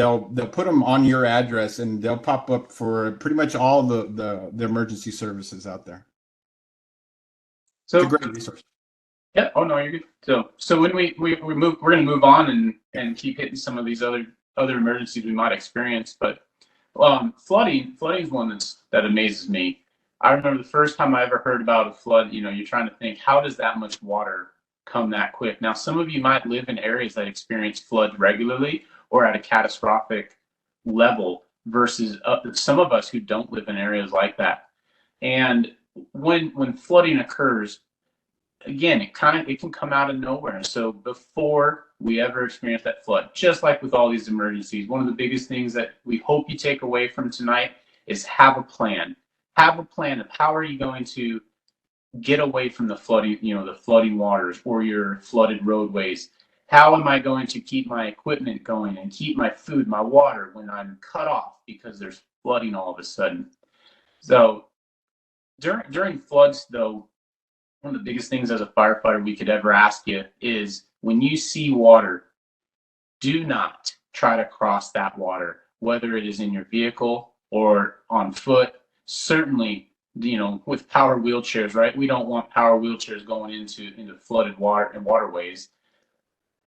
put them on your address, and they'll pop up for pretty much all the emergency services out there. So it's a great resource. Yeah. Oh no, you're good. So when we move, we're going to move on and keep hitting some of these other emergencies we might experience. But flooding is one that amazes me. I remember the first time I ever heard about a flood. You're trying to think, how does that much water come that quick? Now, some of you might live in areas that experience floods regularly or at a catastrophic level, versus some of us who don't live in areas like that. And when flooding occurs, again, it can come out of nowhere. So before we ever experience that flood, just like with all these emergencies, one of the biggest things that we hope you take away from tonight is have a plan. Have a plan of how are you going to get away from the flooding, the flooding waters or your flooded roadways. How am I going to keep my equipment going and keep my food, my water when I'm cut off because there's flooding all of a sudden? So during floods, though, one of the biggest things as a firefighter we could ever ask you is when you see water, do not try to cross that water, whether it is in your vehicle or on foot. Certainly, with power wheelchairs, right? We don't want power wheelchairs going into flooded water and waterways.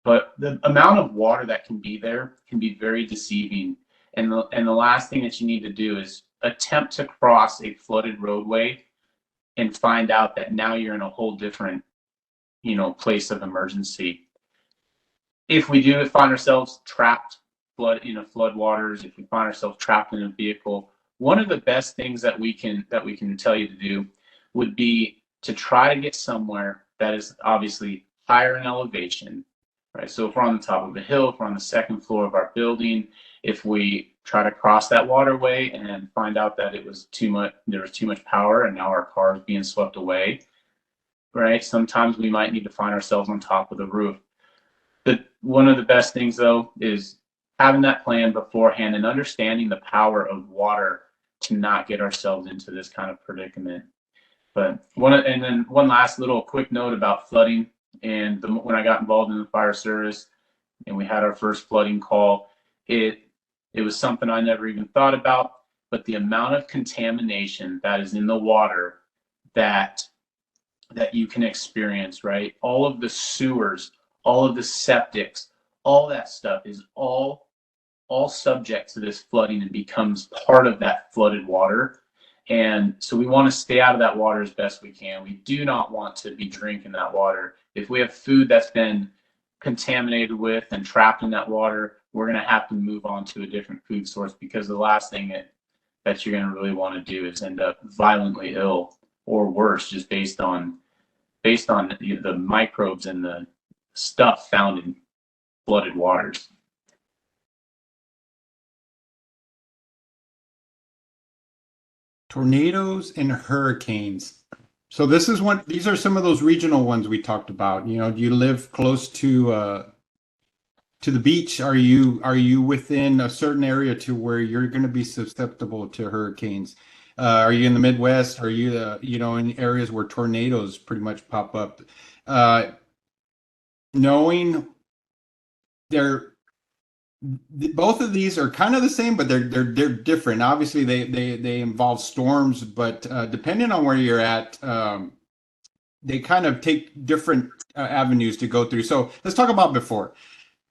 But the amount of water that can be there can be very deceiving. And the last thing that you need to do is attempt to cross a flooded roadway and find out that now you're in a whole different, place of emergency. If we do find ourselves trapped flood waters, if we find ourselves trapped in a vehicle, one of the best things that we can tell you to do would be to try to get somewhere that is obviously higher in elevation, right? So if we're on the top of a hill, if we're on the second floor of our building, if we try to cross that waterway and find out that there was too much power and now our car is being swept away, right? Sometimes we might need to find ourselves on top of the roof. One of the best things, though, is having that plan beforehand and understanding the power of water to not get ourselves into this kind of predicament. But then one last little quick note about flooding. And when I got involved in the fire service and we had our first flooding call, it was something I never even thought about. But the amount of contamination that is in the water that you can experience, right? All of the sewers, all of the septics, all that stuff is all subject to this flooding and becomes part of that flooded water. And so we want to stay out of that water as best we can. We do not want to be drinking that water. If we have food that's been contaminated with and trapped in that water, we're going to have to move on to a different food source, because the last thing that you're going to really want to do is end up violently ill or worse, just based on the microbes and the stuff found in flooded waters. Tornadoes and hurricanes. So these are some of those regional ones we talked about. Do you live close to the beach? Are you within a certain area to where you're going to be susceptible to hurricanes? Are you in the Midwest? Are you in areas where tornadoes pretty much pop up? Knowing both of these are kind of the same, but they're different. Obviously, they involve storms, but depending on where you're at, they kind of take different avenues to go through. So let's talk about before.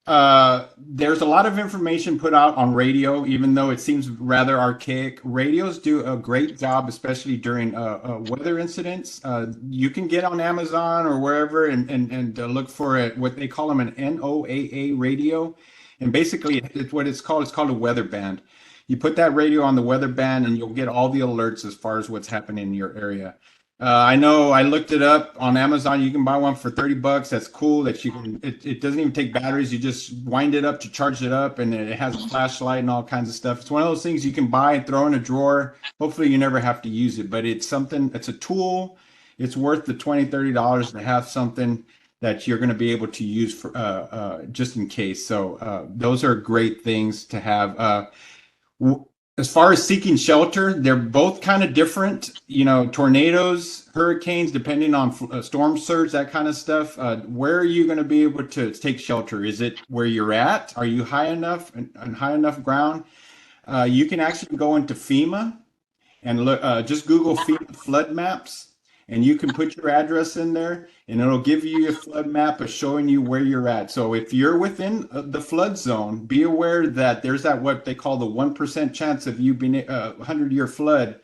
There's a lot of information put out on radio, even though it seems rather archaic. Radios do a great job, especially during weather incidents. You can get on Amazon or wherever and look for what they call them, an NOAA radio. And basically, it's what it's called. It's called a weather band. You put that radio on the weather band and you'll get all the alerts as far as what's happening in your area. I know I looked it up on Amazon. You can buy one for $30. That's cool. That you can. It doesn't even take batteries. You just wind it up to charge it up, and it has a flashlight and all kinds of stuff. It's one of those things you can buy and throw in a drawer. Hopefully, you never have to use it. But it's something. It's a tool. It's worth the $20, $30 to have something that you're going to be able to use for just in case. So those are great things to have. As far as seeking shelter, they're both kind of different. Tornadoes, hurricanes, depending on storm surge, that kind of stuff. Where are you going to be able to take shelter? Is it where you're at? Are you high enough and high enough ground? You can actually go into FEMA and look. Just Google FEMA flood maps, and you can put your address in there, and it'll give you a flood map of showing you where you're at. So if you're within the flood zone, be aware that there's that what they call the 1% chance of you being a 100-year flood.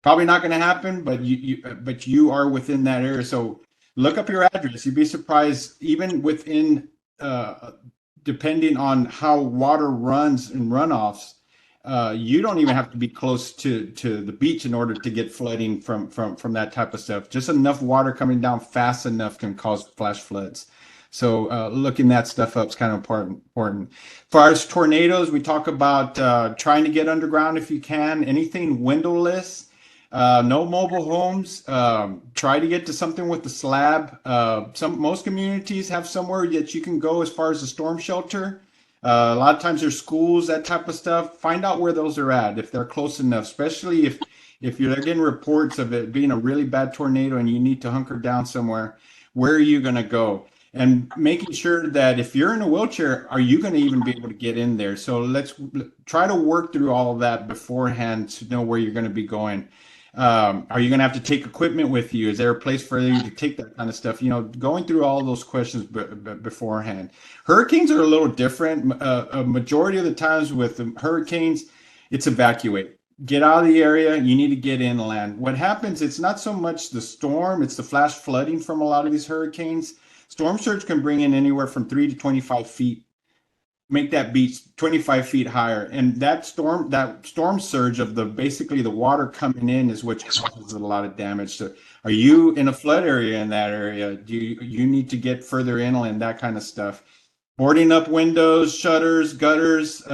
Probably not going to happen, but you are within that area. So look up your address. You'd be surprised, even within, depending on how water runs and runoffs. You don't even have to be close to the beach in order to get flooding from that type of stuff. Just enough water coming down fast enough can cause flash floods. So looking that stuff up is kind of important. As far as tornadoes, we talk about trying to get underground if you can. Anything windowless, No mobile homes. Try to get to something with the slab. Most communities have somewhere that you can go as far as a storm shelter. A lot of times there's schools, that type of stuff. Find out where those are at, if they're close enough, especially if you're getting reports of it being a really bad tornado and you need to hunker down somewhere. Where are you going to go? And making sure that if you're in a wheelchair, are you going to even be able to get in there? So let's try to work through all of that beforehand to know where you're going to be going. Are you going to have to take equipment with you? Is there a place for you to take that kind of stuff? You know, going through all of those questions beforehand. Hurricanes are a little different. A majority of the times with the hurricanes, it's evacuate. Get out of the area. You need to get inland. What happens, it's not so much the storm, it's the flash flooding from a lot of these hurricanes. Storm surge can bring in anywhere from 3 to 25 feet, make that beach 25 feet higher. And that storm surge of the basically the water coming in is what causes a lot of damage. So are you in a flood area in that area? Do you need to get further inland, that kind of stuff? Boarding up windows, shutters, gutters.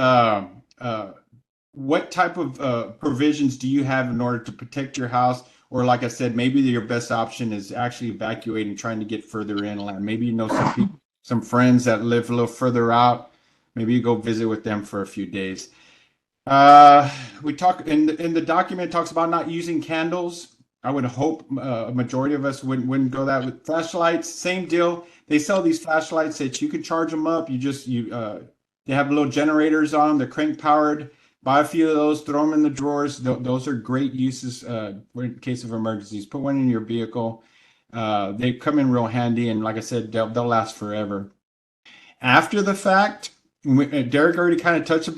What type of provisions do you have in order to protect your house? Or like I said, maybe your best option is actually evacuating, trying to get further inland. Maybe you know some people, some friends that live a little further out. Maybe you go visit with them for a few days. We talk in the document talks about not using candles. I would hope a majority of us wouldn't go that with flashlights. Same deal. They sell these flashlights that you can charge them up. They have little generators on them. They're crank powered. Buy a few of those, throw them in the drawers. Those are great uses in case of emergencies. Put one in your vehicle. They come in real handy, and like I said, they'll last forever. After the fact, Derek already kind of touched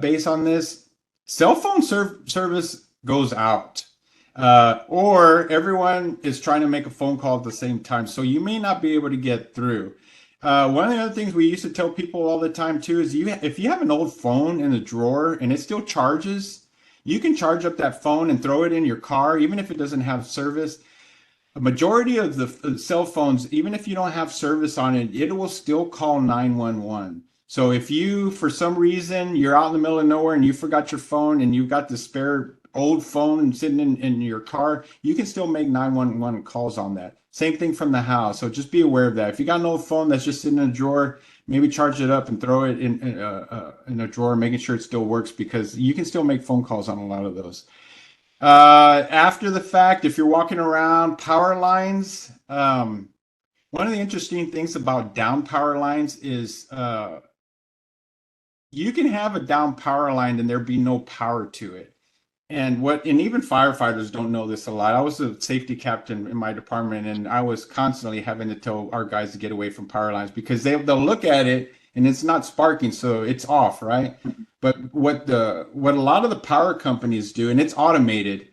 base on this. Cell phone service goes out, or everyone is trying to make a phone call at the same time, so you may not be able to get through. One of the other things we used to tell people all the time too is if you have an old phone in a drawer and it still charges, you can charge up that phone and throw it in your car, even if it doesn't have service. A majority of the cell phones, even if you don't have service on it, it will still call 911. So if you, for some reason, you're out in the middle of nowhere and you forgot your phone and you've got the spare old phone sitting in your car, you can still make 911 calls on that. Same thing from the house. So just be aware of that. If you got an old phone that's just sitting in a drawer, maybe charge it up and throw it in a drawer, making sure it still works, because you can still make phone calls on a lot of those. After the fact, if you're walking around power lines, one of the interesting things about down power lines is you can have a down power line and there be no power to it. And even firefighters don't know this a lot. I was a safety captain in my department, and I was constantly having to tell our guys to get away from power lines because they'll look at it and it's not sparking, so it's off, right? But what a lot of the power companies do, and it's automated,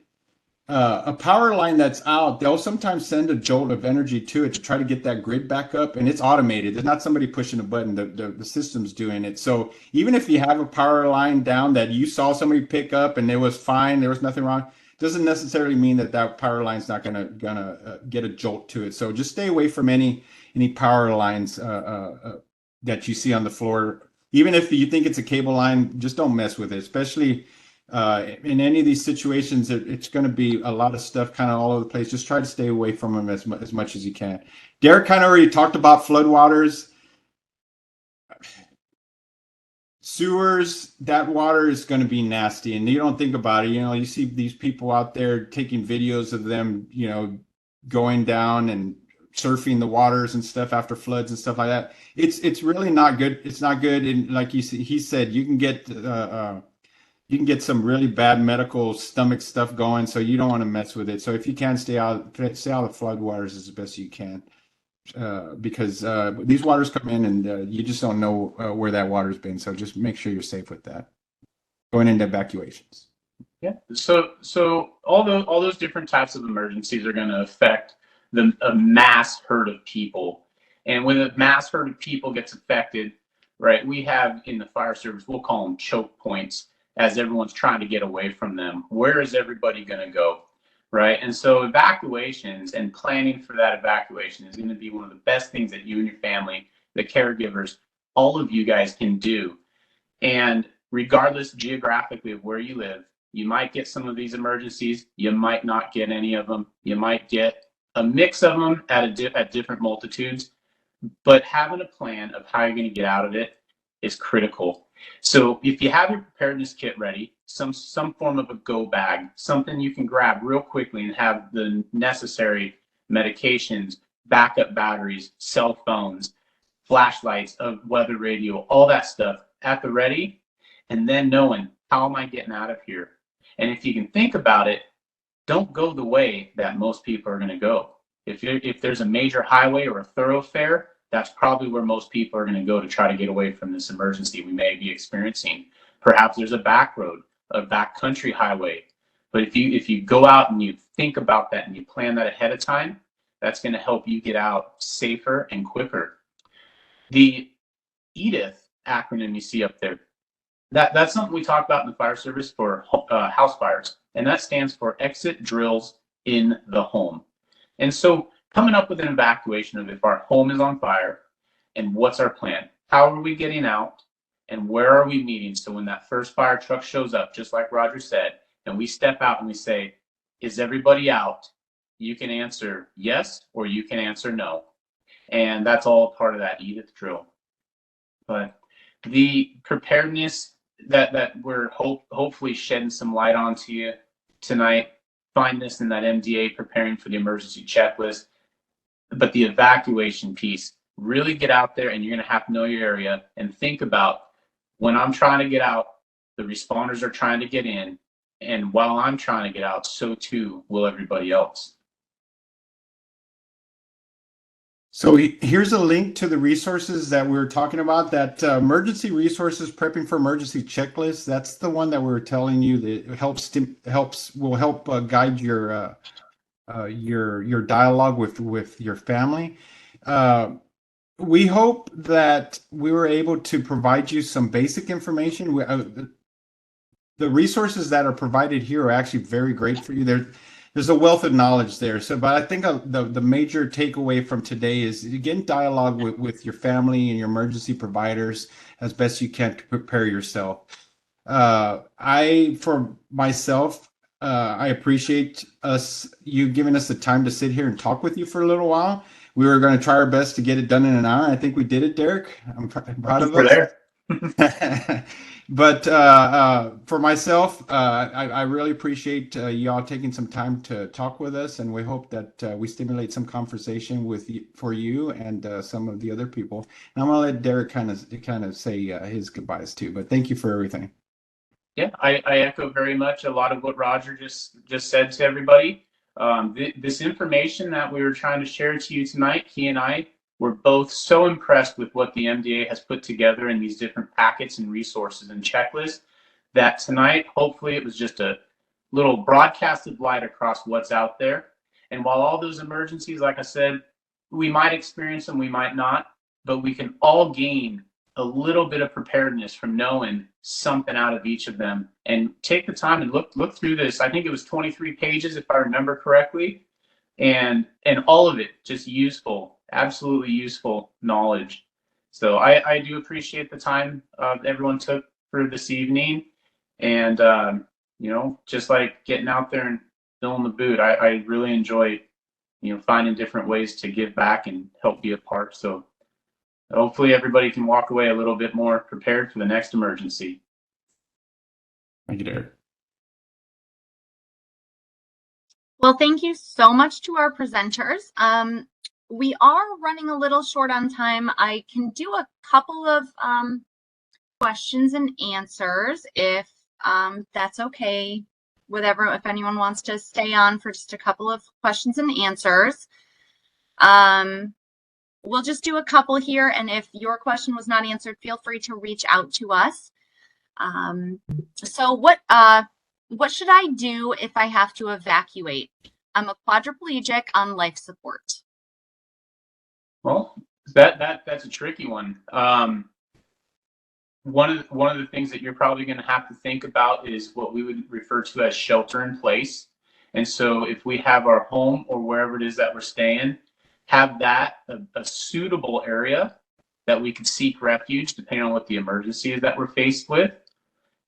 a power line that's out, they'll sometimes send a jolt of energy to it to try to get that grid back up, and it's automated. There's not somebody pushing a button. The system's doing it. So even if you have a power line down that you saw somebody pick up and it was fine, there was nothing wrong, doesn't necessarily mean that power line's not gonna get a jolt to it. So just stay away from any power lines that you see on the floor. Even if you think it's a cable line, just don't mess with it, especially in any of these situations. It's going to be a lot of stuff kind of all over the place. Just try to stay away from them as much as you can. Derek kind of already talked about floodwaters. Sewers, that water is going to be nasty, and you don't think about it. You know, you see these people out there taking videos of them, you know, going down and surfing the waters and stuff after floods and stuff like that. It's really not good. It's not good. And like he said, you can get some really bad medical stomach stuff going, so you don't want to mess with it. So if you can stay out of floodwaters as best you can, because these waters come in and you just don't know where that water's been. So just make sure you're safe with that. Going into evacuations. Yeah. So all those different types of emergencies are going to affect a mass herd of people, and when a mass herd of people gets affected, right? We have in the fire service, we'll call them choke points, as everyone's trying to get away from them. Where is everybody going to go, right? And so evacuations and planning for that evacuation is going to be one of the best things that you and your family, the caregivers, all of you guys can do. And regardless geographically of where you live, You might get some of these emergencies. You might not get any of them. You might get a mix of them at different multitudes. But having a plan of how you're going to get out of it is critical. So if you have your preparedness kit ready, some form of a go bag, something you can grab real quickly and have the necessary medications, backup batteries, cell phones, flashlights, a weather radio, all that stuff at the ready, and then knowing, how am I getting out of here? And if you can think about it, don't go the way that most people are going to go. If there's a major highway or a thoroughfare, that's probably where most people are going to go to try to get away from this emergency we may be experiencing. Perhaps there's a back road, a back country highway. But if you go out and you think about that and you plan that ahead of time, that's going to help you get out safer and quicker. The EDITH acronym you see up there, that's something we talk about in the fire service for house fires, and that stands for Exit Drills in the Home. And so coming up with an evacuation of if our home is on fire, and what's our plan? How are we getting out, and where are we meeting? So when that first fire truck shows up, just like Roger said, and we step out and we say, is everybody out? You can answer yes, or you can answer no. And that's all part of that EDITH drill. But the preparedness that we're hopefully shedding some light on to you tonight, find this in that MDA, preparing for the emergency checklist. But the evacuation piece, really get out there, and you're going to have to know your area and think about, when I'm trying to get out, the responders are trying to get in, and while I'm trying to get out, so too will everybody else. So here's a link to the resources that we were talking about, that emergency resources, prepping for emergency checklist. That's the one that we were telling you that will help guide your dialogue with your family. We hope that we were able to provide you some basic information. The resources that are provided here are actually very great for you. There's a wealth of knowledge there. So, but I think the major takeaway from today is you get in dialogue with your family and your emergency providers as best you can to prepare yourself. For myself, I appreciate you giving us the time to sit here and talk with you for a little while. We were going to try our best to get it done in an hour. I think we did it, Derek. I'm proud of us. But for myself, I really appreciate y'all taking some time to talk with us, and we hope that we stimulate some conversation for you and some of the other people. And I'm gonna let Derek kind of say his goodbyes too. But thank you for everything. Yeah, I echo very much a lot of what Roger just said to everybody. This information that we were trying to share to you tonight, he and I were both so impressed with what the MDA has put together in these different packets and resources and checklists, that tonight, hopefully it was just a little broadcasted light across what's out there. And while all those emergencies, like I said, we might experience them, we might not, but we can all gain a little bit of preparedness from knowing something out of each of them. And take the time and look through this. I think it was 23 pages, if I remember correctly. And all of it just useful, absolutely useful knowledge. So I do appreciate the time everyone took for this evening. And, just like getting out there and filling the boot, I really enjoy, finding different ways to give back and help be a part. So hopefully everybody can walk away a little bit more prepared for the next emergency. Thank you, Derek. Well, thank you so much to our presenters. We are running a little short on time. I can do a couple of questions and answers if that's okay with everyone, if anyone wants to stay on for just a couple of questions and answers. We'll just do a couple here, and if your question was not answered, feel free to reach out to us. So what should I do if I have to evacuate? I'm a quadriplegic on life support. Well, that's a tricky one. One of the things that you're probably going to have to think about is what we would refer to as shelter in place. And so if we have our home or wherever it is that we're staying, have that a suitable area that we can seek refuge depending on what the emergency is that we're faced with.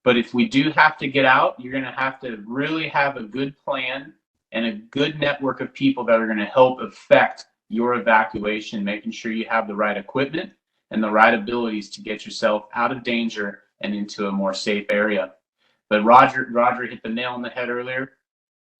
But if we do have to get out, you're going to have to really have a good plan and a good network of people that are going to help effect your evacuation, making sure you have the right equipment and the right abilities to get yourself out of danger and into a more safe area. But Roger hit the nail on the head earlier.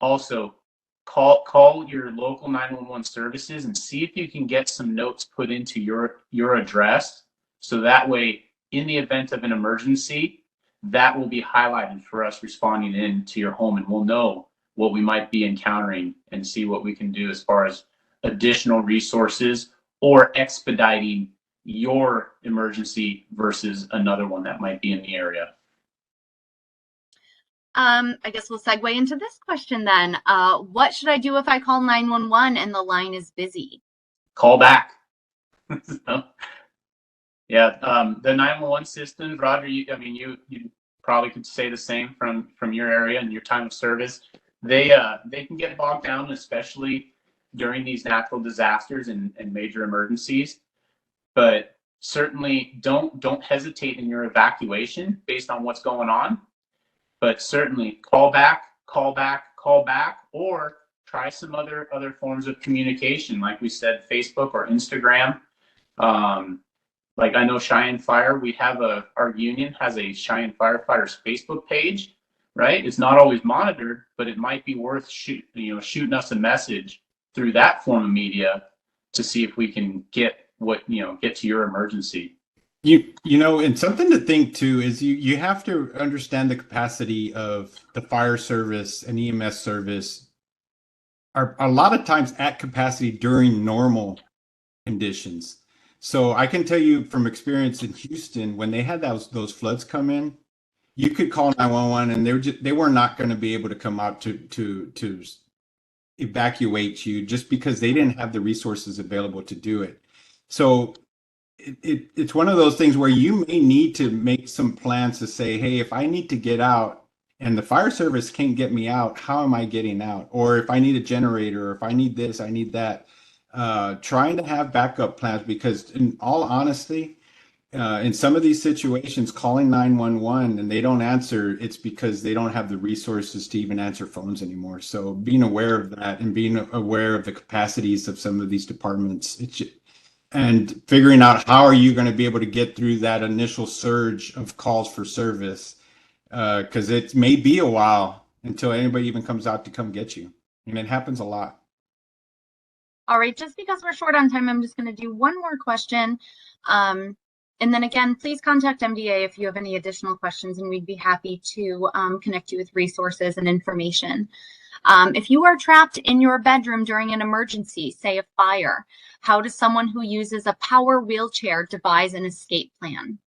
Also, call your local 911 services and see if you can get some notes put into your address, so that way, in the event of an emergency, that will be highlighted for us responding into your home, and we'll know what we might be encountering and see what we can do as far as additional resources or expediting your emergency versus another one that might be in the area. I guess we'll segue into this question then. What should I do if I call 911 and the line is busy? Call back. So, yeah, the 911 systems, Roger, you probably could say the same from your area and your time of service. They can get bogged down, especially during these natural disasters and major emergencies. But certainly don't hesitate in your evacuation based on what's going on. But certainly call back, or try some other forms of communication, like we said, Facebook or Instagram. Like I know Cheyenne Fire, we have our union has a Cheyenne Firefighters Facebook page, right? It's not always monitored, but it might be worth shooting us a message through that form of media to see if we can get to your emergency. And something to think too is you have to understand the capacity of the fire service and EMS service are a lot of times at capacity during normal conditions. So I can tell you from experience in Houston, when they had those floods come in, you could call 911 and they were not going to be able to come out to evacuate you just because they didn't have the resources available to do it. So it's one of those things where you may need to make some plans to say, hey, if I need to get out and the fire service can't get me out, how am I getting out? Or if I need a generator, or if I need this, I need that. Trying to have backup plans, because in all honesty, in some of these situations, calling 911 and they don't answer, it's because they don't have the resources to even answer phones anymore. So being aware of that and being aware of the capacities of some of these departments, and figuring out how are you going to be able to get through that initial surge of calls for service, because it may be a while until anybody even comes out to come get you. And it happens a lot. All right, just because we're short on time, I'm just going to do one more question. And then again, please contact MDA if you have any additional questions, and we'd be happy to connect you with resources and information. If you are trapped in your bedroom during an emergency, say a fire, how does someone who uses a power wheelchair devise an escape plan?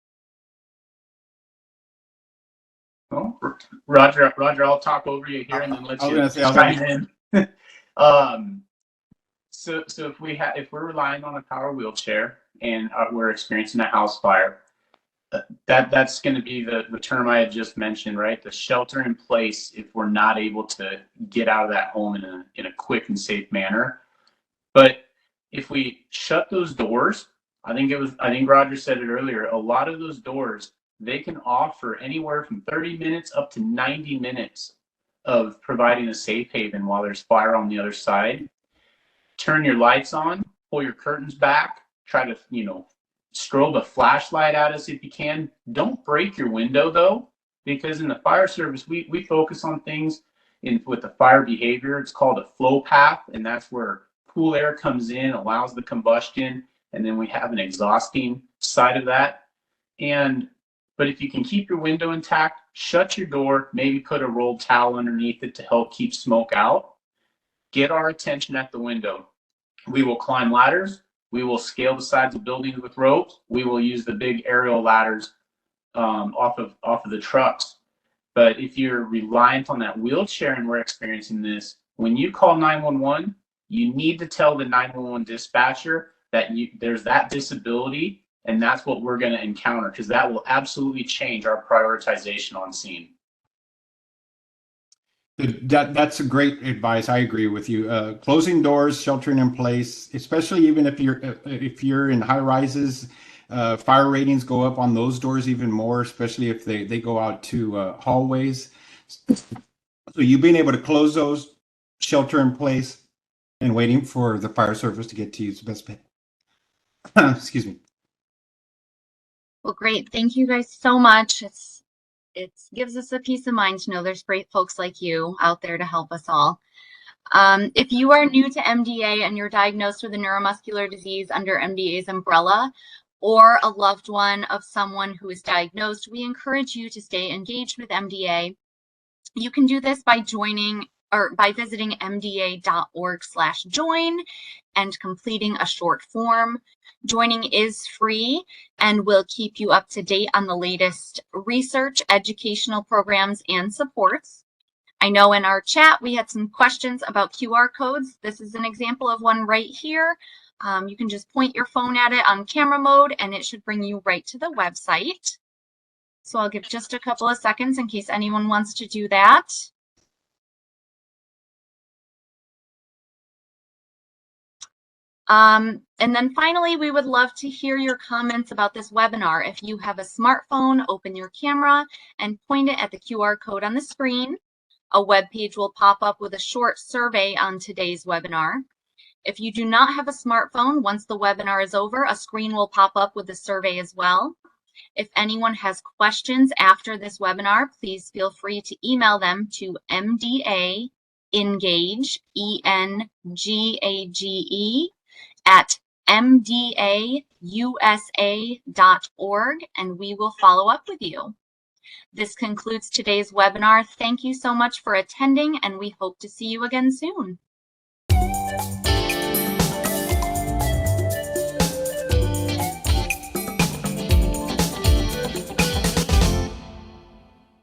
Well, Roger, I'll talk over you here and then let you chime in. So if we're relying on a power wheelchair and we're experiencing a house fire, that's going to be the term I had just mentioned, right? The shelter in place if we're not able to get out of that home in a quick and safe manner. But if we shut those doors, I think Roger said it earlier, a lot of those doors, they can offer anywhere from 30 minutes up to 90 minutes of providing a safe haven while there's fire on the other side. Turn your lights on, pull your curtains back, try to, strobe a flashlight at us if you can. Don't break your window though, because in the fire service, we focus on things with the fire behavior. It's called a flow path, and that's where cool air comes in, allows the combustion, and then we have an exhausting side of that. But if you can keep your window intact, shut your door, maybe put a rolled towel underneath it to help keep smoke out. Get our attention at the window. We will climb ladders. We will scale the sides of buildings with ropes. We will use the big aerial ladders off of the trucks. But if you're reliant on that wheelchair and we're experiencing this, when you call 911, you need to tell the 911 dispatcher that there's that disability, and that's what we're going to encounter, because that will absolutely change our prioritization on scene. That's a great advice. I agree with you. Closing doors, sheltering in place, especially even if you're in high rises. Fire ratings go up on those doors even more, especially if they go out to hallways. So you being able to close those, shelter in place, and waiting for the fire service to get to you is the best bet. Excuse me. Well, great. Thank you guys so much. It gives us a peace of mind to know there's great folks like you out there to help us all. If you are new to MDA and you're diagnosed with a neuromuscular disease under MDA's umbrella, or a loved one of someone who is diagnosed, we encourage you to stay engaged with MDA. You can do this by joining or by visiting mda.org/join and completing a short form. Joining is free and will keep you up to date on the latest research, educational programs, and supports. I know in our chat we had some questions about QR codes. This is an example of one right here. You can just point your phone at it on camera mode and it should bring you right to the website. So I'll give just a couple of seconds in case anyone wants to do that. And then finally, we would love to hear your comments about this webinar. If you have a smartphone, open your camera and point it at the QR code on the screen. A web page will pop up with a short survey on today's webinar. If you do not have a smartphone, once the webinar is over, a screen will pop up with a survey as well. If anyone has questions after this webinar, please feel free to email them to MDA engage, ENGAGE, at mdausa.org, and we will follow up with you. This concludes today's webinar. Thank you so much for attending, and we hope to see you again soon.